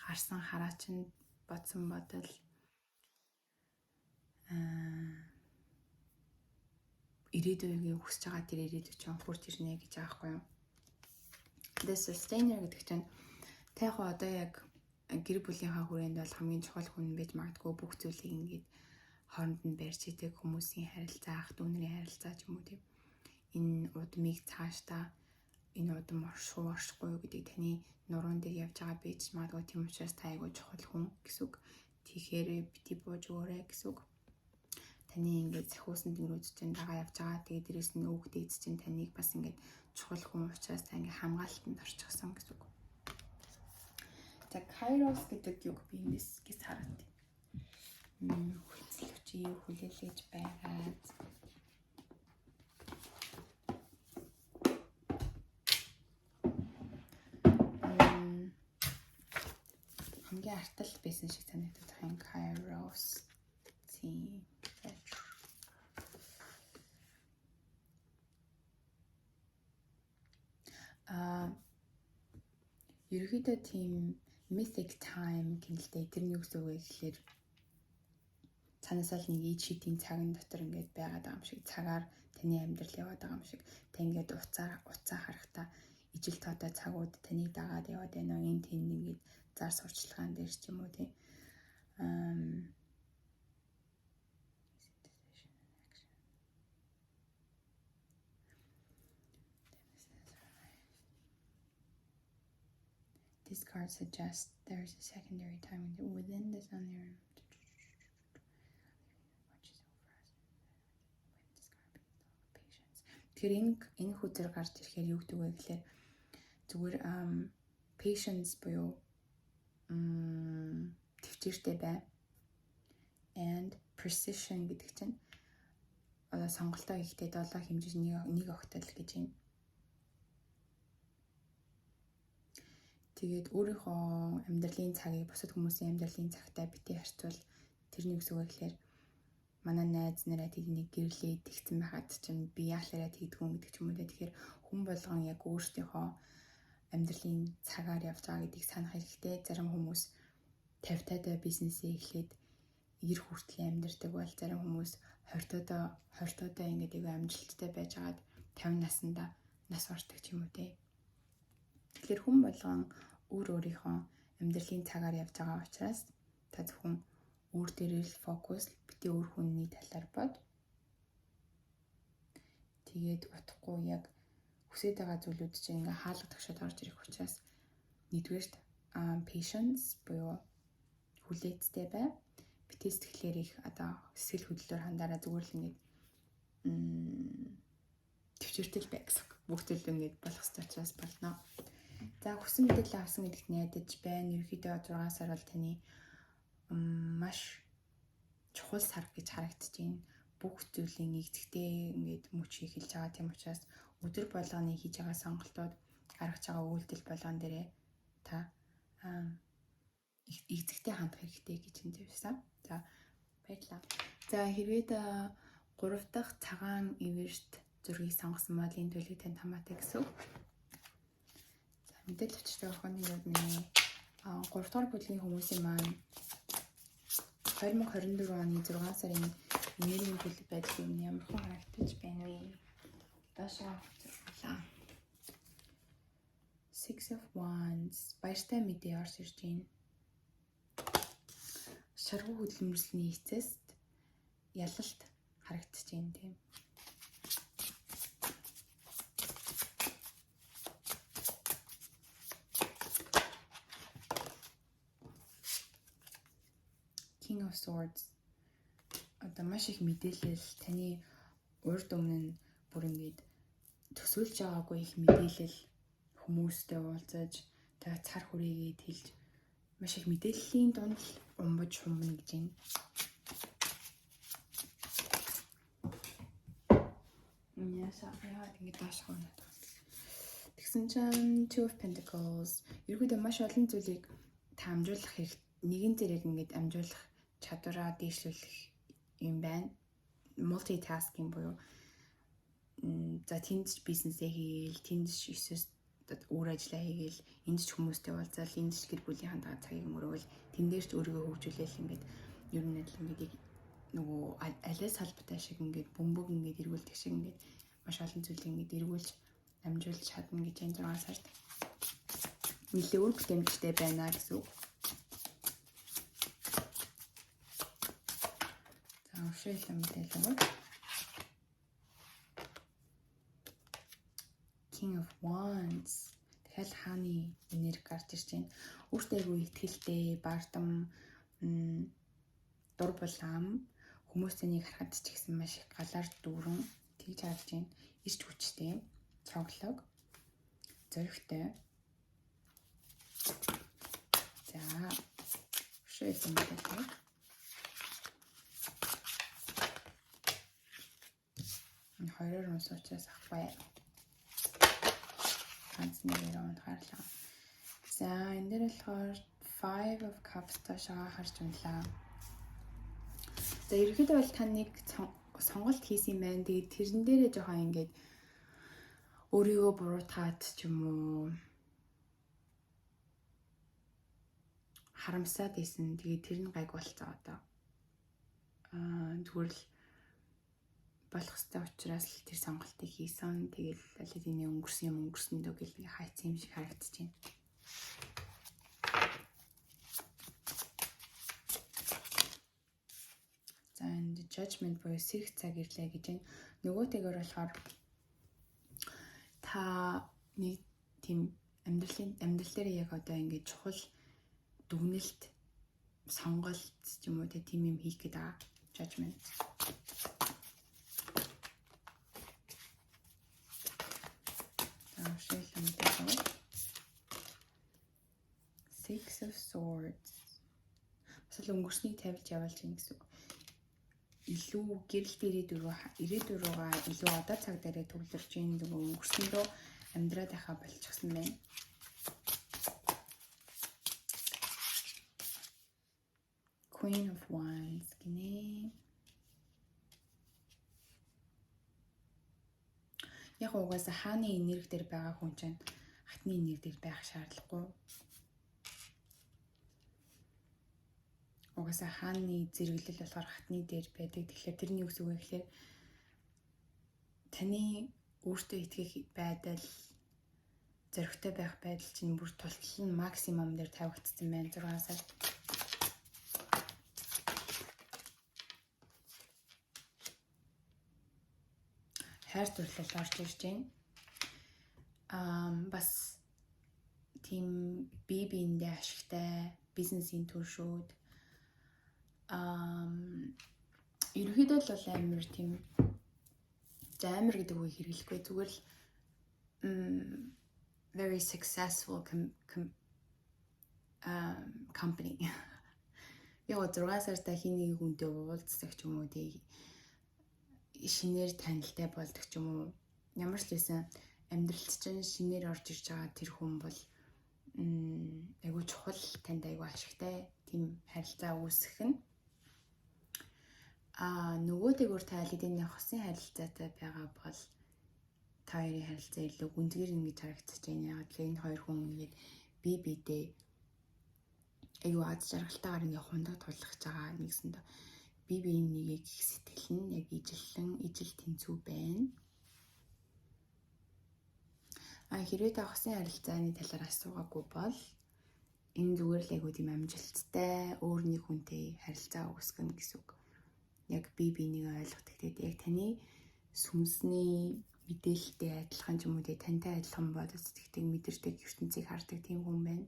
харсан хараа чинь бодсон бодол ирээдүйн хүсэж байгаа тэр ирээдүй чинь хурж ирнэ гэж байгаа хгүй юу. The sustainer гэдэг чинь та яг одоо яг гэр бүлийнхаа хүрээнд бол хамгийн чухал хүн байж магадгүй бүх зүйлийг ингээд хооронд нь барьж идэг хүмүүсийн харилцаа, ах дүү нарын харилцаа ч юм уу тийм. Энэ удмыг цаашдаа энэ удам оршихгүй юу гэдэг таны нуруунд дээр явж байгаа байж магадгүй, тийм учраас та айгүй чухал хүн гэсэн үг. Тэгэхээр бити бууж өгөөрэй гэсэн үг. Таны ингээд сахиусан дэнгэрүүд чинь дагаа явж байгаа. Тэгээд дээрэс нь өвгдөөд чинь таныг бас ингээд чухал хүн учраас та ингээд хамгаалтанд орчихсон гэсэн үг. За Kairos гэдэг юг би эндээс гис хараад. Хүлцэлвч юу хүлээлгэж байгаад. Хамгийн артал байсан шиг санагдах юм Kairos. Тийм. Ерөнхийдөө тийм mythic time гэнэлтэй тэрний үгс үг гэхэлэр цаанаасаа л нэг ид шидийн цагын дотор ингээд байгаад байгаа юм шиг, цагаар таны амьдрал яваад байгаа юм шиг, та ингээд уцаа харахтаа ижил тоотой цагууд таныг дагаад яваад байна. Энэ тэнд ингээд зар сурчлагаан дээр ч юм уу тийм. This card suggests there is a secondary time within the sun. Тэгэхээр энэ хүчээр гарч ирэхээр юу гэдэг вэ гэхээр зүгээр patience буюу төвчээртэй бай. And precision гэдэг чинь сонголтоо хийхдээ 7 хэмжээс нэг огтол гэж байна. Тэгээд өөрийнхөө амьдралын цагийг бусад хүмүүсийн амьдралын цагтай битгий харьцуул тэрний үгсөө гэхээр манай найз нараа тэднийг гэрлээ тэгсэн байхад чинь би яалаараа тэгдгүн гэдэг ч юм уу. Тэгэхээр хүн болгон яг өөрсдийнхөө амьдралын цагаар явж байгаа гэдгийг санах хэрэгтэй. Зарим хүмүүс 50-таатай бизнесээ эхлээд 90 хүртэл амьдардаг бол зарим хүмүүс 20-таатай ингээд айгүй амжилттай байж хагаад 50 наснда нас бардаг ч юм уу те. Тэгэхээр хүн болгон өөрийнхөө амьдралын цагаар явж байгаа учраас та зөвхөн өөр дээрээ л фокус, бити өөр хүний талаар бод. Тэгээд утахгүй яг хүсэж байгаа зүйлүүд чинь ингээ хаалга тагшаад орж ирэх учраас нэгдүгээрт patience буюу хүлээцтэй бай. Бити сэтгэлээр их сэтгэл хөдлөлөөр хандаараа зүгээр л ингээ төвчөртэй бай гэсэн. Бүх зүйл ингээ болох ёстой учраас болно. За хүссэн мэдээлэл авсан гэдэгт найдаж байна. Ерөнхийдөө 6 сар бол таны маш чухал сар гэж харагдаж байна. Бүх зүйлийн нэгдэгтэй ингээд мөч эхэлж байгаа. Тийм учраас өдөр болгоны хийж байгаа сонголтууд, гаргаж байгаа үйлдэл болгон дээрээ та эзэгтэй хандах хэрэгтэй гэж энэ зүйлсэн. За баярлалаа. За хэрвээ 3 дахь цагаан эверт зургийг сонгосон бол энэ төлөвийг танд хамаатай гэсэн. Мэдээлэл өчтэй охины яг миний 3 дахь бүлгийн хүмүүсийн маань 2024 оны 6 сарын энергийн төлөв байдал юм ямар хэн харагдаж байна вэ? Даашаа зөвлөө. Six of Wands баяртай мэдээ орж ирж байна. Шаргуу хөдөлмөрлөлийн эцэст ялалт харагдаж байна тийм. King of Swords маш их мэдээлэл таны урд өмнө нь бүр ингээд төсөөлж байгаагүй их мэдээлэл хүмүүстэй уулзаж та цар хүрээгээд хэлж маш их мэдээллийн дунд умбаж хумна гэж байна. Яа ингэж даашгүй надад. Тэгсэн чинь Two of Pentacles ерөөдөө маш олон зүйлийг та амжуулах хэрэгтэй. Нэгэн зэрэг ингэж амжуулах чадвараа дээшлүүлэх юм байна. Multitasking буюу за тэнд бизнесээ хийгээл, тэнд эсвэл өөр ажиллаа хийгээл, энд ч хүмүүстэй уулзаал, энд ч гэр бүлийн хандгаа цагийг өнгөрөөл, тэн дээр ч өөрийгөө хөгжүүлээл ингээд ер нь л ингээд нөгөө алиас салбартай шиг ингээд бөмбөг ингээд эргүүлдэг шиг ингээд маш олон зүйлийг ингээд эргүүлж амжуулж чадна гэж энэ 6 сард. нэлээд үр бүтэмжтэй байна гэсэн үг. За ушаалаа мэдээлэл. King of Wands. Тэгэл хааны энерги гарч ирж байна. Өөртөө айгүй ихтгэлтэй, бардам, дур булаам, хүмүүстэй нэг харахад ч гэсэн маш их галаар дүүрэн тэгж харж байна. Ирч хүчтэй, цоглог, зоригтой. За ушаалаа мэдээлэл. Хоёроор унс учраас ахгүй. Ганц нэрээр унахаарлаа. За энэ дээр болохоор Five of Cups таашаа харж унлаа. За ерөнхийдөө бол та нэг сонголт хийсэн юм байна. Тэгээд тэрэн дээрээ жоохон ингээд өөрийгөө буруутгаад ч юм уу харамсаад исэн. Тэгээд тэр нь гайг болцоо одоо. Зүгээр л болох ёстой учраас л тэр сонголтыг хийсэн. Тэгээд аль хэдийн өнгөрсөн дөө гэл нэг хайцсан юм шиг харагдаж байна. За энэ judgment буюу сэрх цаг ирлээ гэж байна. Нөгөөтэйгөр болохоор та нэг тийм амьдрал дээр яг одоо ингээд чухал дүгнэлт сонголт ч юм уу тийм юм хийх гээд байгаа. Judgment. Six of Swords. Бас л өнгөрснийг тавилж явуулж байна гэсэн үг. Илүү гэрэлт ирээдүйн руугаа илүү одоо цаг дээрээ төвлөрж ийн нөгөө өнгөрсөндөө амьдраад байхаа болчихсон байна. Queen of Wands гинэ. Яг угаасаа хааны энерги дээр байгаа хүн чинь хатны энерги дээр байх шаардлагагүй. Угаасаа хааны зэрэглэл болохоор хатны дээр байдаг. Тэгэхээр тэрний үгс үг гэхээр таны өөртөө итгэх байдал, зоригтой байх байдал чинь бүр тултал нь максимум дээр тавигдсан байна 6 сар. Хайр дурлал орж ирж байна. Бас тийм бие биендээ ашигтай бизнесийн төлшүүд ерөнхийдөө л амар тийм амар гэдэг үгийг хэрэглэхгүй зүгээр л very successful company. Яг 6 сарда хин нэг хүнтэй уулздаг ч юм уу тий шинээр танилтай болдог ч юм уу. Ямар ч байсан амьдралд чинь шинээр орж ирж байгаа тэр хүн бол айгүй чухал танд айгүй ашигтай тийм харилцаа үүсгэх нь. Нөгөөтэйгөр та алидын хосын харилцаатай байгаа бол та хоёрын харилцаа илүү гүнзгийр ингэж харагдаж байна. Яг л энэ хоёр хүн ингээд бие биедээ айгүй аз жаргалтайгаар ингээд хундаг тулгаж байгаа нэгсэндээ бие биеийн нэгийг их сэтгэл нь яг ижил тэнцүү байна. Хэрвээ та хосын харилцааны талаар асуугаагүй бол энэ зүгээр л айгүй тийм амжилттай өөр нэг хүнтэй харилцаа үүсгэнэ гэсэн үг. Яг бие биенийг ойлгох гэдэг яг таны сүнсний мэдээлэлтэй адилхан ч юм уу тантай адилхан бодож сэтгэдэг мэдэрдэг ертөнцийг хардаг тийм хүн байна.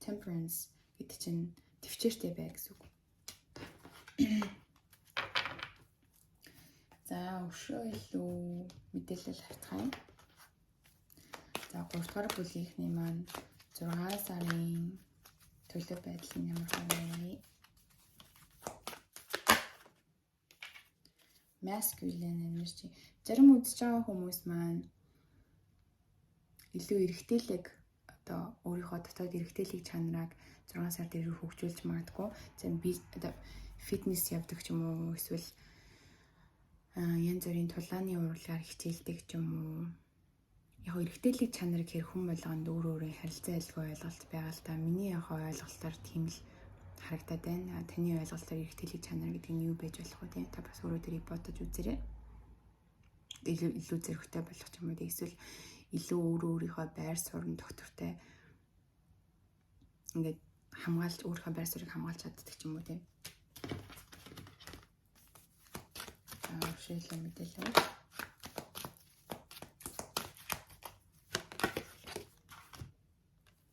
Temperance гэдэг чинь төвчээртэй бай гэсэн үг. За өшөө илүү мэдээлэл хавтгая. За 3 дугаар бүлгийнхний маань 6 сарын төлөв байдал нь ямар байна? Masculine energy. Зарим үзэж байгаа хүмүүс маань илүү эрэгтэйлэг одоо өөрийнхөө дотоод эрэгтэйлэг чанарыг 6 сар дээр хөгжүүлж магадгүй. За би одоо фитнес явдаг ч юм уу эсвэл янз бүрийн тулааны урлагаар хичээлдэг ч юм уу. Яг эрэгтэйлэг чанарыг хэр хүн болгонд өөр өөрийн харилцаа айлгүй ойлголт байгаа л та. Миний яг ойлголтоор тийм л харагдаад байна. Таны ойлголтоор эрх тэлэг чанар гэдэг нь юу байж болох вэ? Тийм та бас өөрөө тэрийг бодож үзээрэй. Илүү зэрэгтэй болох юм уу? Эсвэл илүү өөрийнхөө байр суурь доктортой ингээд хамгаалж өөрийнхөө байр суурийг хамгаалж чаддаг ч юм уу тийм. Шилэн мэдээлэл.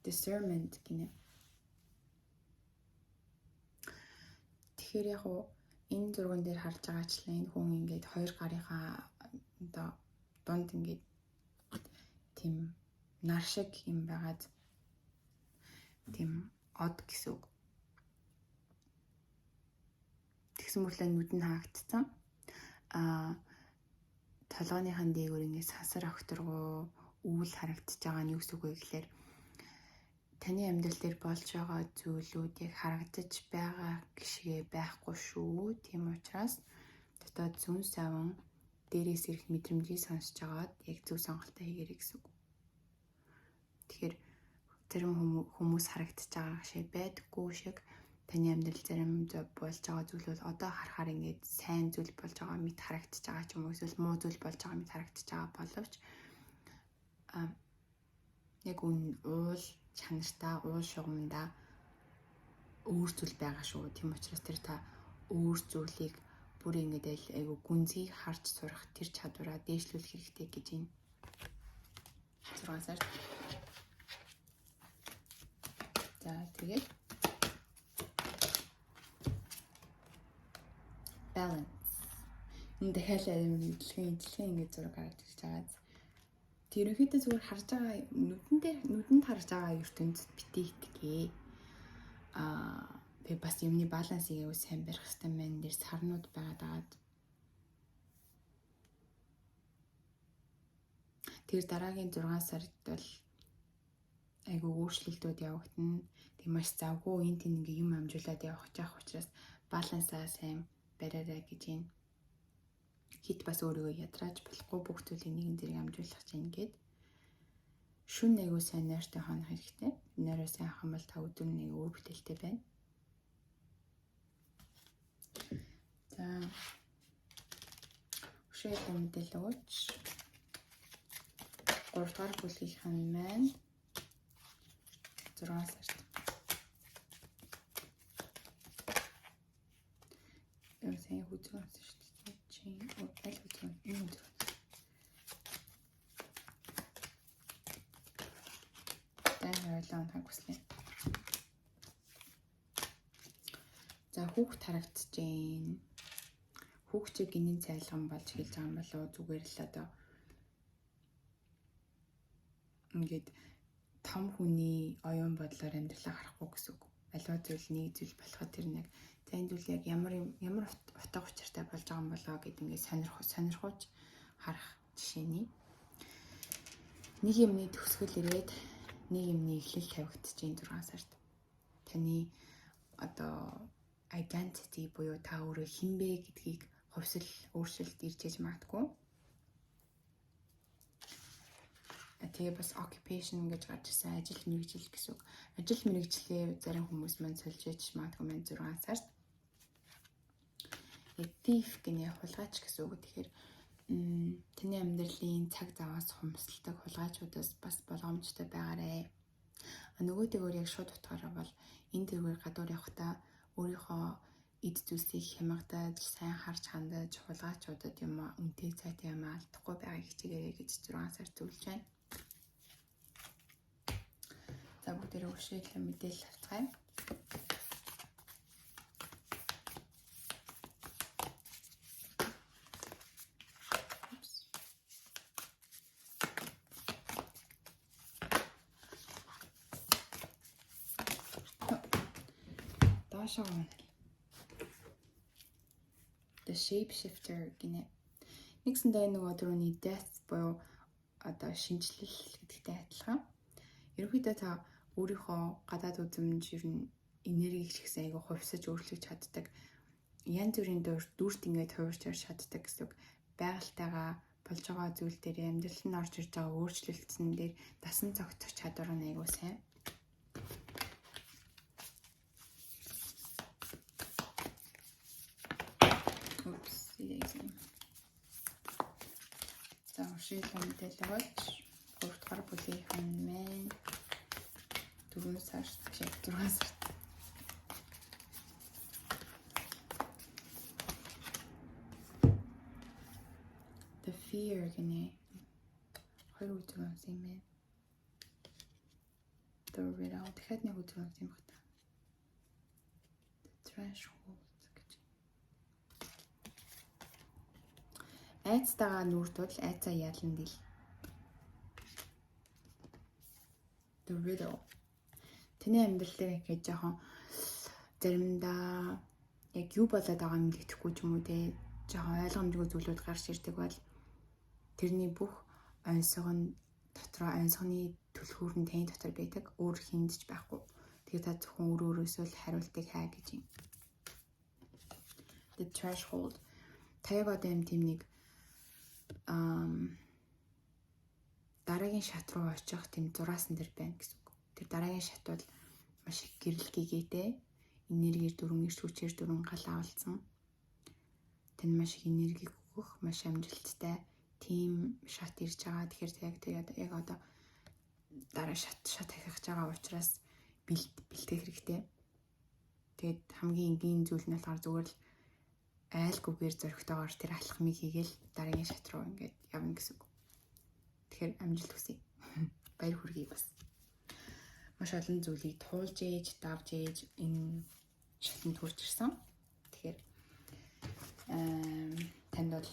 Discernment гинэ. Тэгэхээр яг энэ зурган дээр харж байгаачлаа энэ хүн ингээд хоёр гарынхаа одоо дунд ингээд тийм нар шиг юм байгаад тийм од гэсэн үг. Тэгсэн мэтлээ нүд нь хаагдсан. Толгойнхын дээгүүр ингээд сансар огторгоо үүл харагдаж байгаа нь юу гэсэн үг вэ гэхээр таны амьдрал дээр болж байгаа зүйлүүдийг харагдаж байгаа гişгээ байхгүй шүү. Тийм учраас дотоод зүүн саван дээрээс ирэх мэдрэмжийг сонсож байгаад яг зөв сонголтоо хийгээрэй гэсэн үг. Тэгэхээр зарим хүмүүс харагдаж байгаа гişээ байдаггүй шиг таны амьдрал зарим болж байгаа зүйл бол одоо харахаар ингээд сайн зүйл болж байгаа мэт харагдаж байгаа ч юм уу эсвэл муу зүйл болж байгаа мэт харагдаж байгаа боловч яг уул чанартаа уул шугамдаа өөр зүйл байгаа шүү. Тийм учраас тэр та өөр зүйлийг бүр ингээд айгу гүнзгий харж сурах тэр чадвараа дээшлүүлэх хэрэгтэй гэж байна. 6 сар. За тэгээд balance. Энэ дахиад дэлхийн ингээд зураг гаргаж ирж байгаа. Тэрөнхийдөө зүгээр харж байгаа нүдэнд харж байгаа ертөнцид битгий итгэе. Тэгээ бас юмны балансыг аягүй сайн барих хэрэгтэй байна. Дэр сарнууд байгаад. Тэр дараагийн 6 сард бол айгүй өөрчлөлтүүд явагдана. Тэг маш завгүй энэ тийм ингээ юм амжуулаад явах учраас балансаа сайн бариарай гэж байна. Хит бас өөрийгөө ядрааж болохгүй бүх зүйлийг нэгэн зэрэг амжуулах чинь гээд шүн айгүй сайн нойртой хонох хэрэгтэй. Нойроо сайн авах юм бол та өдөр нэг өөр бүтээлтэй байна. За өшөөлөө мэдээлэл өгөөч. 3 дугаар бүлгийн маань 6 сард. Яг сайн хүзүү авсан шүү дээ. Чин аль хүзүү энэ өдөр. Ойлон хагуслаа. За хүүхд харагдаж байна. Хүүхчийг гинэн цайлган болж хэлж байгаа юм болоо зүгээр л одоо ингээд том хүний оюун бодлоор амьдралаа харахгүй гэсэн үг. Аливаа зүйл нэг зүйл болоход тэр нэг за энэ зүйл яг ямар утга учиртай болж байгаа юм болоо гэд ингээд сонирхож харах жишээний. Нэг юмны төгсгөл ирээд нэг юмны эхлэл тавигдаж байна 6 сард. Таны одоо identity буюу та өөрөө хэн бэ гэдгийг хувьсэл өөрчлөлт иржээж магадгүй. Тэгээ бас occupation гэж гарч ирсэн ажил мэргэжил гэсэн үг. Ажил мэргэжлээ зарим хүмүүс маань сольж ээж магадгүй маань 6 сард. Thief гэнэ хулгайч гэсэн үг. Тэгэхээр таны амьдралын цаг заваас хумсалдаг хулгайчудаас бас болгоомжтой байгаарэ. Нөгөөдөөр яг шууд утгаараа бол энэ тэргээр гадуур явахдаа өөрийнхөө эд зүйлсийг хямгадаж, сайн харж хандаж, хулгайчудад юм үнэтэй цайтай юм алдахгүй байгааг хичээгээрэй гэж 6 сар зөвлөж байна. За бүгдээрээ өшөөлөө мэдээлэл авцгаая. The shapeshifter гинэ. Нэгсэндээ нөгөө түрүүний death буюу одоо шинжлэл гэдэгтэй адилхан. Ерөнхийдөө та өөрийнхөө гадаад үзмж ер нь энерги ихлэхсэн айгаа хувьсаж өөрчлөж чаддаг. Янз бүрийн дүрт ингээд хувирч чаддаг гэсэн үг. Байгальтайгаа болж байгаа зүйл дээр амьдрал нь орж ирж байгаа өөрчлөлтсөн дээр дасан зогтох чадвар нь айгүй сайн. Туршилтаа мэдээлэл аваач. 3 дугаар бүлгийн маань 4 сард биш 6 сард. The fear гэнэ. 2 өдөр онсон юм байна. The riddle. Дахиад 1 өдөр онсон юм байна. The threshold гэж. Айцтайгаа нүүртвэл айцаа яалан дил. The riddle. Тэний амьдрал дээр ихэд жоохон заримдаа яг юу болоод байгааг мэддэхгүй ч юм уу те жоохон ойлгомжгүй зүйлүүд гарч ирдэг бол тэрний бүх онцгой дотроо онцгойны түлхүүр нь таны дотор байдаг. Өөр хиндж байхгүй. Тэгээ та зөвхөн өөрөөсөө л хариултыг хаа гэж юм. The threshold. Таяг одоо юм тийм нэг дараагийн шат руу очих тийм зураасан дэр байна гэсэн үг. Тэр дараагийн шат бол маш их гэрэл гэгээтэй, энергиэр дөрвөн ирч хүчээр дөрвөн гал авалцсан. Тань маш их энерги өгөх, маш амжилттай тийм шат ирж байгаа. Тэгэхээр яг одоо дараа шат ахиж байгаа учраас бэлтгэх хэрэгтэй. Тэгээд хамгийн энгийн зүйл нь болохоор зүгээр л айлгүйгээр зөрөгтэйгээр тэр алхмыг хийгээл дараагийн шат руу ингээд явна гэсэн үг. Тэгэхээр амжилт хүсье. Баяр хүргэе бас. Маш олон зүйлийг туулж ээж, давж ээж энэ шатанд хүрч ирсэн. Тэгэхээр танд бол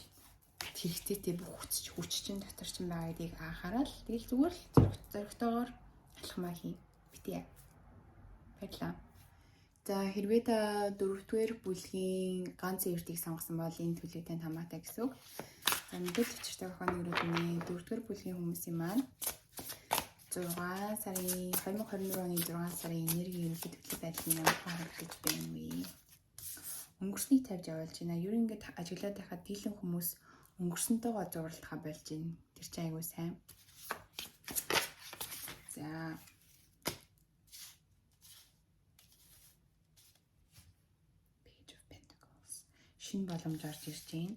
хэрэгцээтэй бүх хүч чинь дотор чинь байгаа гэдгийг анхаарал. Тэгэл зүгээр л зөрөгтэйгээр алхмаа хий. Битээ. Баярлалаа. За хэрвээ та 4-р бүлгийн ганц эрдийг сонгосон бол энэ төлөвтэй танд хамаатай гэсэн үг. За мэдээлэл өчртэй охины өрөөний 4-р бүлгийн хүмүүсийн маань 2021 оны 6 сарын энергийн ерөнхий төлөв байдлын ямар харагдаж байна вэ? Өнгөрснийг тавьж явуулж байна. Ер нь ингээд ажиглаад байхад дийлэн хүмүүс өнгөрсөнтэйгоо зурлахаа болж байна. Тэр чинь айгүй сайн. За Page of Pentacles. Шинэ боломж орж ирж байна.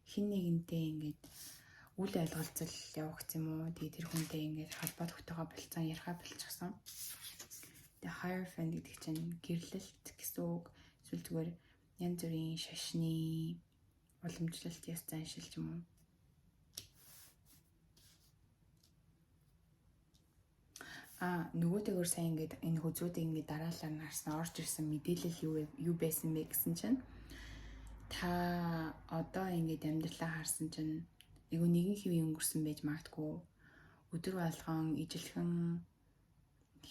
Хин нэгэнтэй ингээд үл ойлголцол явах юм уу? Тэгээ тэр хүнтэй ингээд холбоо тогтоогоо болцсон, ярихаа болчихсон. The Hierophant гэдэг чинь гэрлэлт гэсэн үг. Эсвэл зүгээр янз бүрийн шашны уламжлалт ёс заншил ч юм уу. Нөгөөтэйгөр сайн ингээд энэ хөзрүүдийг ингээд дараалал нарсан орж ирсэн мэдээлэл юу байсан бэ гэсэн чинь та одоо ингээд амьдралаа харсан чинь эйгөө нэгэн хэвийн өнгөрсөн байж магадгүй. Өдөр болгон ижилхэн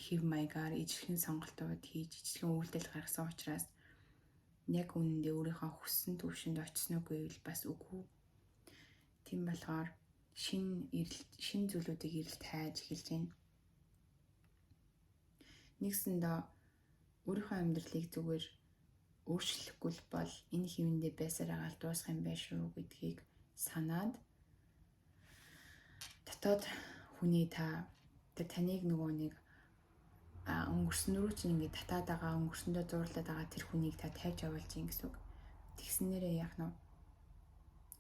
хэв маягаар ижилхэн сонголтууд хийж ижилхэн үйлдэл гаргасан учраас яг үнэндээ өөрийнхөө хүссэн төвшөнд очсон үгүй бол бас үгүй. Тийм болохоор шин зүйлүүдийг эрэлт хайж эхэлж байна. Нэгсэндээ өөрийнхөө амьдралыг зүгээр өөрчлөхгүй бол энэ хэвэндээ байсаар агаал дуусах юм байх шүү гэдгийг санаад дотоод хүний таныг нөгөө нэг өнгөрсөн рүү чинь ингээд татаад байгаа өнгөрсөндөө зурлаад байгаа тэр хүнийг та тавьж явуулж ийн гэсэн үг. Тэгснээрээ яах нь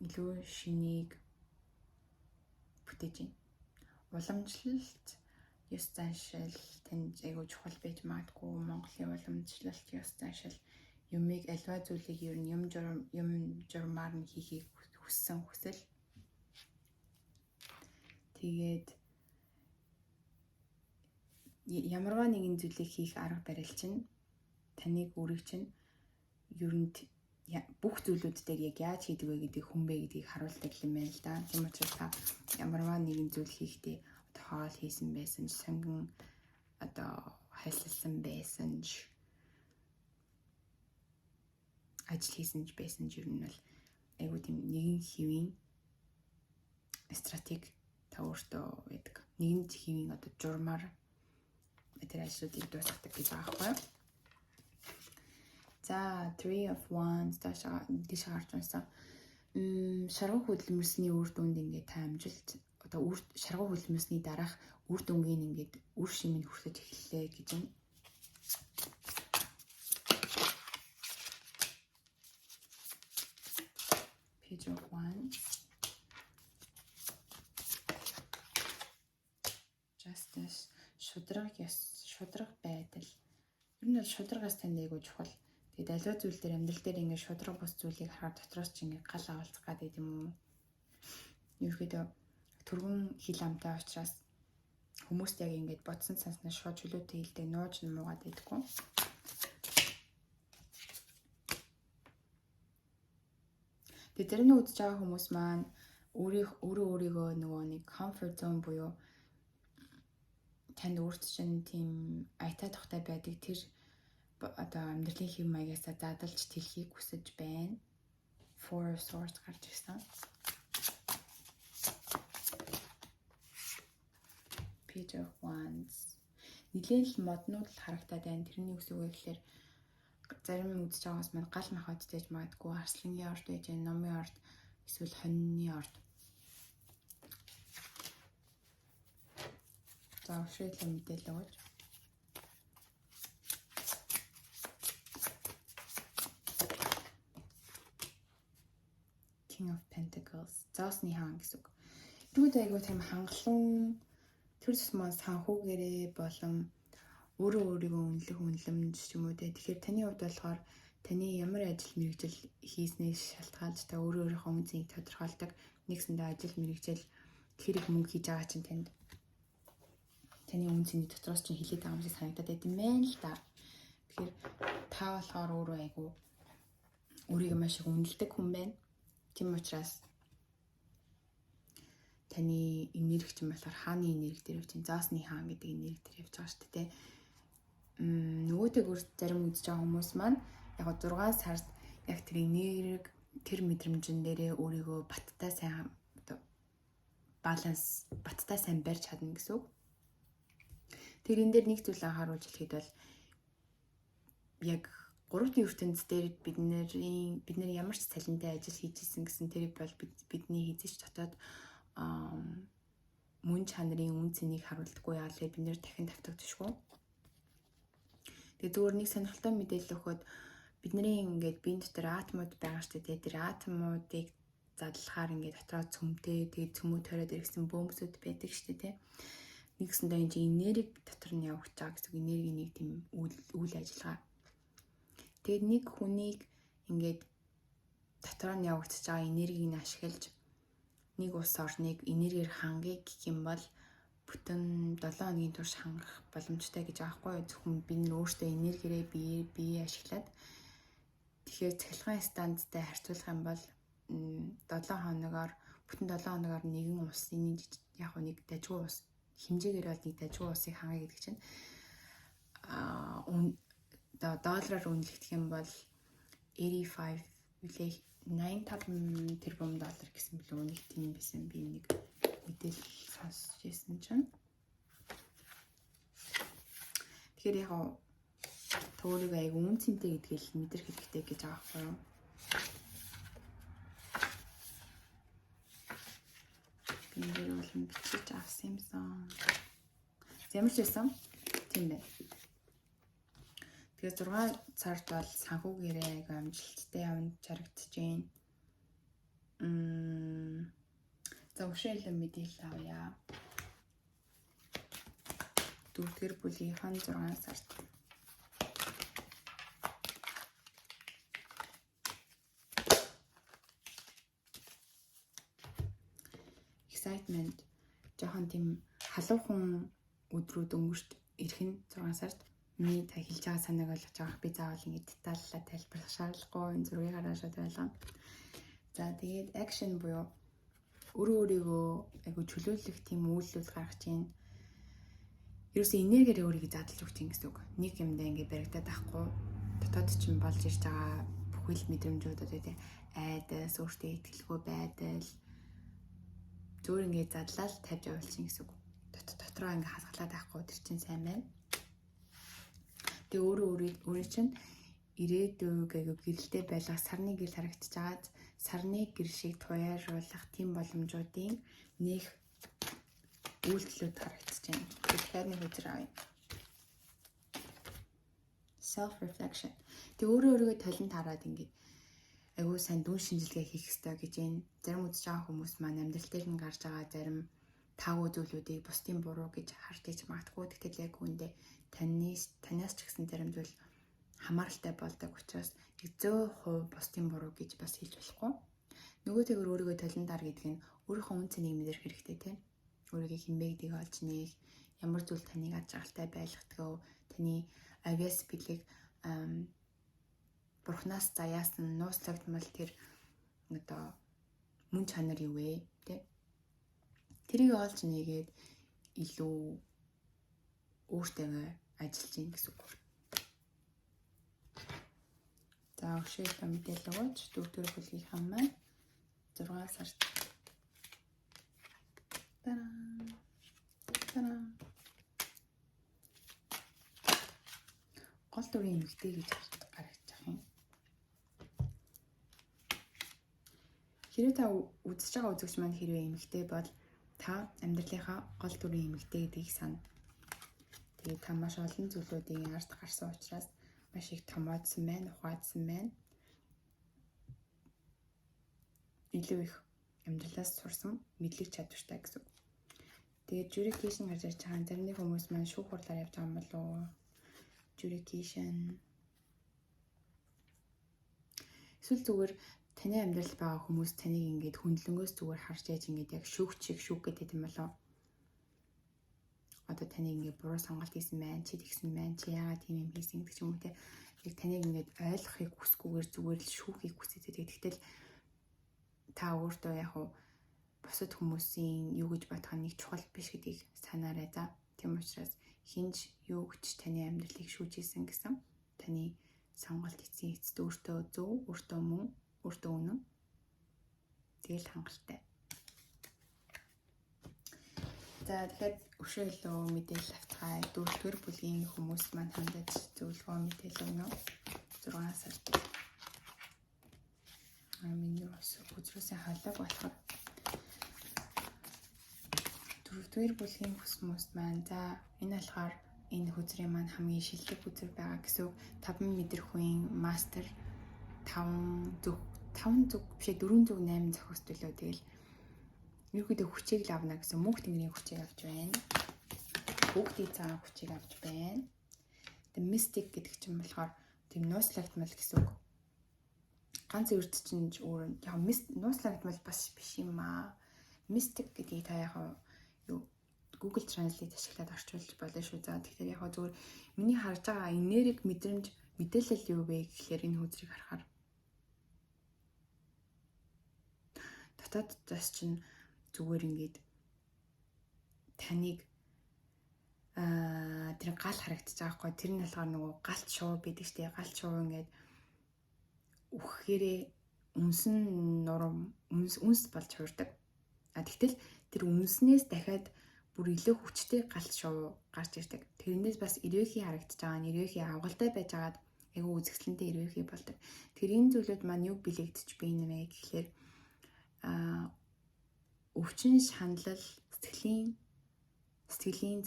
илүү шинийг бүтээж ийн. Уламжлалт ёс заншил танд айгүй чухал байж магадгүй. Монголын уламжлалт ёс заншил юмыг альва зүйлийг ер нь юм журмаар нь хийхийг хүссэн хүсэл. Тэгээд ямарваа нэгэн зүйлийг хийх арга барил чинь таныг өөрийг чинь ер нь бүх зүйлүүд дээр яг яаж хийдэг вэ гэдгийг хүн бэ гэдгийг харуулдаг юм байна л да. Тийм учраас та ямарваа нэгэн зүйл хийхдээ хоол хийсэн байсан ч сонгон одоо хайлтсан байсан ч ажил хийсэн ч байсан ч ер нь бол айгуу тийм нэгэн хэвийн стратеги та өөртөө байдаг. Нэгэн хэвийн одоо журмаар тэр ажлуудыг дуусгадаг гэж байгаа байхгүй юу? За 3 of Wands дэш гарч унсан. Шаргуу хөдөлмөрсний үр дүнд ингээд та амжилт одоо шаргуу хөдөлмөрсний дараах үр дүнгийн ингээд үр шимийг хүргэж эхэллээ гэж байна. Page of Wands. шудраг байдал. Ер нь бол шудрагаас танд айгуу чухал. Тэгээд аливаа зүйл дээр амьдрал дээр ингээд шудраг бус зүйлийг хараад дотроос ч ингээд гал авалцах гэдэг юм уу. Ерөөхдөө түргэн хил амтай учраас хүмүүст яг ингээд бодсон санснаас шууд чөлөөтэй хэлдэг нууж нуугаад байдаггүй. Тэгээд тэрний үзэж байгаа хүмүүс маань өөрийгөө нөгөө нэг comfort zone буюу танд өөрт чинь тийм аятаа тухтай байдаг тэр одоо амьдралын хэв маягаасаа задалж тэлхийг хүсэж байна. Four of Swords гарч ирсэн. Page of Wands. Нилээн л моднууд л харагдаад байна. Тэрний үс үг гэхээр зарим үзэж байгаас маань гал махад дэж магадгүй арслангийн орд байж байна, номын орд, эсвэл хоньны орд. За ушиглэн мэдээлэл өгөөч. King of Pentacles. Заосны хаан гэсэн үг. Тэрүүд айгуу тийм хангалуун тэр тусмаа санхүүгээрээ болон өөрийгөө үнэлэмж ч юм уу те. Тэгэхээр таны хувьд болохоор таны ямар ажил мэргэжил хийснээс шалтгаалж та өөрийнхөө үнцийг тодорхойлдог. Нэгсэндээ ажил мэргэжил хэрэг мөнгө хийж байгаа чинь таны үнцний дотроос чинь хилээд байгаа юм шиг санагдаад байт юм байна л да. Тэгэхээр та болохоор өөрөө айгуу өөрийгөө маш их үнэлдэг хүн байна. Тийм учраас таны энерги чинь болохоор хааны энерги дээр явж байна. Заосны хаан гэдэг энерги дээр явж байгаа шүү дээ. Нөгөөтэйгөр зарим үзэж байгаа хүмүүс маань яг 6 сард яг тэр энерги тэр мэдрэмжэн дээрээ өөрийгөө баттай сайн баланс баттай сайн барьж чадна гэсэн үг. Тэр энэ дээр нэг зүйл анхааруулж хэлэхэд бол яг 3D ертөнц дээр бид нэр ямар ч цалинтай ажил хийж исэн гэсэн тэрийг бол бидний хийж дотоод мөн чанарын үн цэнийг харуулдаггүй яалаа бид нэр дахин давтагдчихгүй. Тэгээ зүгээр нэг сонирхолтой мэдээлэл өгөхөд бидний ингээд биеийн дотор атомууд байгаа шүү дээ. Тэр атомуудыг задлахаар ингээд дотроо цөмтэй тэгээ цөмөө тойроод ирсэн бөмбөсөд байдаг шүү дээ. Нэгсэндээ энэ энерги дотор нь явж байгаа гэсэн энергийн нэг тийм үйл ажиллагаа. Тэгээд нэг хүнийг ингээд дотор нь явагдаж байгаа энергийг ашиглаж нэг улс орныг энергиэр хангах гэх юм бол бүтэн 7 хоногийн турш хангах боломжтой гэж байгаа хгүй юу. Зөвхөн бид нар өөртөө энергиэрээ бие ашиглаад тэгэхээр цахилгаан станцтай харьцуулах юм бол 7 хоногоор бүтэн 7 хоногоор нэгэн улсын яг нэг дажгүй ус хэмжээгээр бол нэг дажгүй усыг хангах гэдэг чинь доллараар үнэлэх юм бол 85 үлээ 85 тэрбум доллар гэсэн билүү нэг тийм байсан би нэг мэдээлэл сонсч ирсэн чинь. Тэгэхээр яг өөрийгөө аяг үнцэнтэй гэдгийг л мэдрэх хэрэгтэй гэж байгаа байхгүй юу? Би нэр бол бичиж авсан юмсан. Ямар ч байсан тийм байна. Тэгээ 6 сард бол санхүүгээрээ аяг амжилттай явж харагдаж байна. За ушиглэн мэдээлэл авъя. 4-р бүлгийн 6 сард. Excitement жоохон тийм халуухан өдрүүд өнгөрч ирэх нь 6 сард миний та хэлж байгаа санааг ойлгож байгаа. Би заавал ингэ детальлаа тайлбарлах шаардлагагүй энэ зургийг хараад байлаа. За тэгээд action буюу өөрийгөө айгу чөлөөлөх тийм үйлдэл гаргаж чинь ерөөсөө энергиээр өөрийгөө задлж өгч чинь гэсэн үг. Нэг юмдаа ингэ баригдаад ахгүй дотоод чинь болж ирж байгаа бүхэл мэдрэмжүүд одоо тийм айдас, өөртөө итгэлгүй байдал зөөр ингэ задлал тавьж явуул чинь гэсэн үг. Дотроо ингэ хасгалаад байхгүй тэр чинь сайн байна. Тэгээ өөрөө чинь ирээдүйг айгу гэрэлтэй байлгах сарны гэрэл харагдаж байгаа. Сарны гэрэл шиг туяаруулах тийм боломжуудын нэг үйлдэлүүд харагдаж байна. Тэгэхээр нэг үзэр авъя. Self reflection. Тэг өөрийгөө талент хараад ингээд айгуу сайн дүн шинжилгээ хийх хэрэгтэй гэж байна. Зарим үзэж байгаа хүмүүс маань амьдрал дээр нь гарч байгаа зарим таагүй зүйлүүдийг бусдын буруу гэж харж иж магадгүй. Тэгтэл яг үүндээ танаас ч гэсэн зарим зүйл хамааралтай болдог учраас 100% бусдын буруу гэж бас хэлж болохгүй. Нөгөөтэйгөр өөрийгөө талентар гэдэг нь өөрийнхөө үн цэнийг мэдэрх хэрэгтэй тийм. Өөрийгөө хинбэ гэдгийг олж нээх, ямар зүйл таныг аж аргалтай байлгадгаа, таны авиас бэлэг бурхнаас заяасан нууцлагдмал тэр одоо мөн чанар юу вэ тийм. Тэрийг олж нээгээд илүү өөртөө ажиллаж ийн гэсэн үг. За өшөөлөө мэдээлэл өгөөч 4-р бүлгийнхаа маань 6 сард гол дүрийн эмэгтэй гэж гаргаж байгаа юм. Хэрвээ та үзэж байгаа үзэгч маань хэрвээ эмэгтэй бол та амьдралынхаа гол дүрийн эмэгтэй гэдгийг сана. Тэгээд та маш олон зүйлүүдийн ард гарсан учраас маш их томоодсон байна, ухаадсан байна. Илүү их амьдралаас сурсан мэдлэг чадвартай гэсэн үг. Тэгээд jurisdiction гарч ирж байгаа зарим хүмүүс маань шүүх хурлаар явж байгаа юм болов уу? Jurisdiction. Эсвэл зүгээр таны амьдралд байгаа хүмүүс таныг ингээд хүндлэнгөөс зүгээр харж яаж ингээд яг шүүгч гэдэг юм болов? Одоо таны ингээд буруу сонголт хийсэн байна, чи тэгсэн байна, чи яагаад тийм юм хийсэн гэдэг ч юм уу те. Яг таныг ингээд ойлгохыг хүсгүйгээр зүгээр л шүүхийг хүсэж байдаг. Тэгтэл та өөртөө яг уу бусад хүмүүсийн юу гэж бодох нь нэг чухал биш гэдгийг санаарай за. Тийм учраас хинж юу гэж таны амьдралыг шүүж исэн гэсэн таны сонголт эцсийн эцэд өөртөө зөв, өөртөө мөн, өөртөө үнэн. Тэгэл хангалттай. За тэгэхээр өшөөлөө мэдээлэл автгай 4-р бүлгийн хүмүүс маань хандаж зөвлөгөө мэдээлэл өгнө. 6 сард. Миний үзрүүсээ халааг болохоор 4-р бүлгийн хүмүүс маань за энэ болохоор энэ хүзрийн маань хамгийн шилдэг хүзэр байгаа гэсэн 5 мэдрэх үеийн мастер 5 зүг 408 зохиост төлөө тэгэл ерөөдөө хүчийг л авна гэсэн мөнх тэнгэрийн хүчийг авч байна. Бүгдийн цагаан хүчийг авч байна. The mystic гэдэг чинь болохоор тийм нууцлагдмал гэсэн үг. Ганц үрд чинь өөр яг нууцлагдмал бас биш юм аа. Mystic гэдгийг та яг юу Google Translate ашиглаад орчуулж болно шүү. За тэгэхээр яг зүгээр миний харж байгаа энерги мэдрэмж мэдээлэл юу вэ гэхээр энэ хүзрийг харахаар дотооддоос чинь зүгээр ингээд таныг тэр гал харагдаж байгаа хгүй тэр нь болохоор нөгөө галт шуу байдаг штеп галт шуу ингээд үхэхээрээ үнсэн нурам үнс болж хуурдаг. Тэгтэл тэр үнснээс дахиад бүр илүү хүчтэй галт шуу гарч ирдэг. Тэрнээс бас ирвэхий харагдаж байгаа нь ирвэхий авгалтай байж байгаад айгүй үзэсгэлэнтэй ирвэхий болдог. Тэр энэ зүйлүүд маань юу билэгдэж бий нэмэ гэхээр өвчин шаналл сэтгэлийн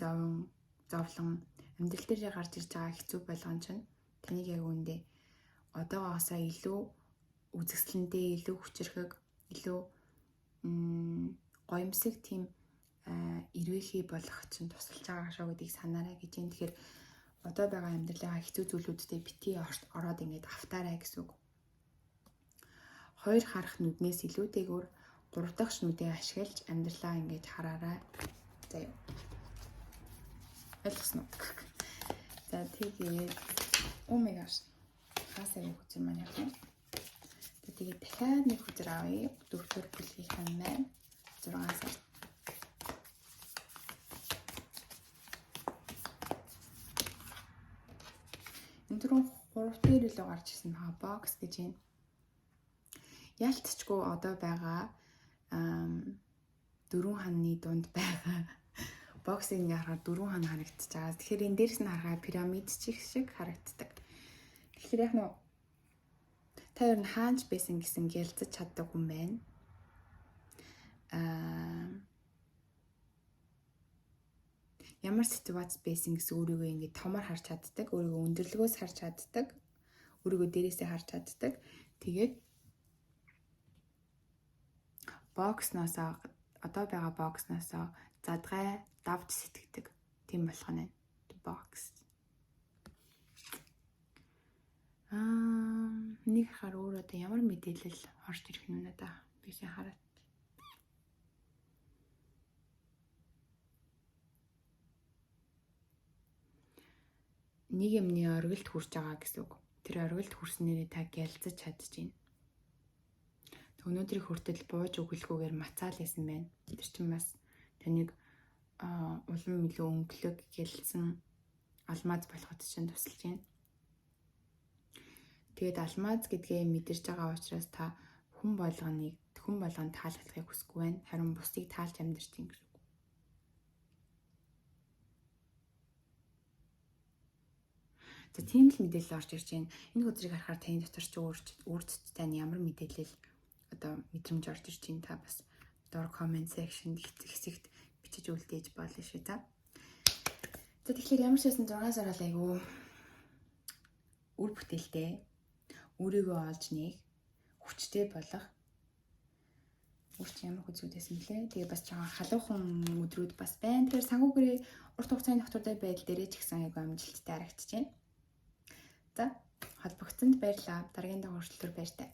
зовлон амьдрал дээр гарч ирж байгаа хэцүү болгон чинь таныг яг үүндээ одоогоосаа илүү үзэсгэлэнтэй, илүү хүчрхэг, илүү гоёмсог тийм ирвэхий болох чинь тусалж байгаа шүү гэдгийг санаарай гэж юм. Тэгэхээр одоо байгаа амьдралаа хэцүү зүйлүүдтэй битгий ороод ингээд автаарай гэсэн үг. 2 харах нүднээс илүүтэйгээр 3 дахь нүдээ ашиглаж амьдралаа ингээд хараарай. За юу. Ойлгосноо. За тэгээд oh my gosh. Хасаа хүзэр маань яг юм. Тэгээд дахиад нэг хүзэр авъя. 4-р бүлгийнхаа маань 6 сар. Энэ түрүү 3 дээр илүү гарч ирсэн байгаа бокс гэж юм. Ялцчгүй одоо байгаа 4 ханны дунд байгаа боксыг ингээ харахад 4 хан харагдаж байгаа. Тэгэхээр энэ дээрс нь харахад пирамид шиг харагддаг. Тэгэхээр яг нөө та ер нь хаанч байсан гэсэн гялцаж чаддаг хүн байна. Ямар ситуац байсан гэсэн өөрийгөө ингээ томор харж чаддаг, өөрийгөө өндөрлөгөөс харж чаддаг, өөрийгөө дээрээсээ харж чаддаг. Тэгээд боксноосоо одоо байгаа боксноосоо задгай давж сэтгэдэг. Тийм болох нь box. Нэг харахаар өөр одоо ямар мэдээлэл орж ирэх юм надаа. Би сайн хараад. Нэг юмны оргилд хүрч байгаа гэсэн үг. Тэр оргилд хүрснээрээ та гялцаж чадчихээн. Өнөөдрийн хүртэл бууж өгөлгүйгээр мацаал байсан байна. Тэр чинь бас таныг улам илүү өнгөлөг гэлсэн алмаз болоход чинь тусалж байна. Тэгээд алмаз гэдгээ мэдэрч байгаа учраас та хүн болгонд таалагдахыг хүсэхгүй байна. Харин бусдыг таалж амьдарч байна гэсэн үг. За тийм л мэдээлэл орж ирж байна. Энэ өдрийг харахаар таны дотор ч өөртөө тань ямар мэдээлэл одоо мэдрэмж орж ирж байна. Та бас доор comment section хэсэгт бичиж үлдээж болно шүү та. За тэгэхээр ямар ч байсан 6 сар айгүй үр бүтээлтэй өөрийгөө олж нээх хүчтэй болох ямар хүзүүдээс юм лээ. Тэгээ бас жоохон халуухан өдрүүд бас байна. Тэгэхээр санхүүгээрээ урт хугацааны тогтвортой байдал дээрээ ч гэсэн айгүй амжилттай харагдаж байна. За холбогдсонд баярлалаа. Дараагийн дугаар хүртэл баяртай.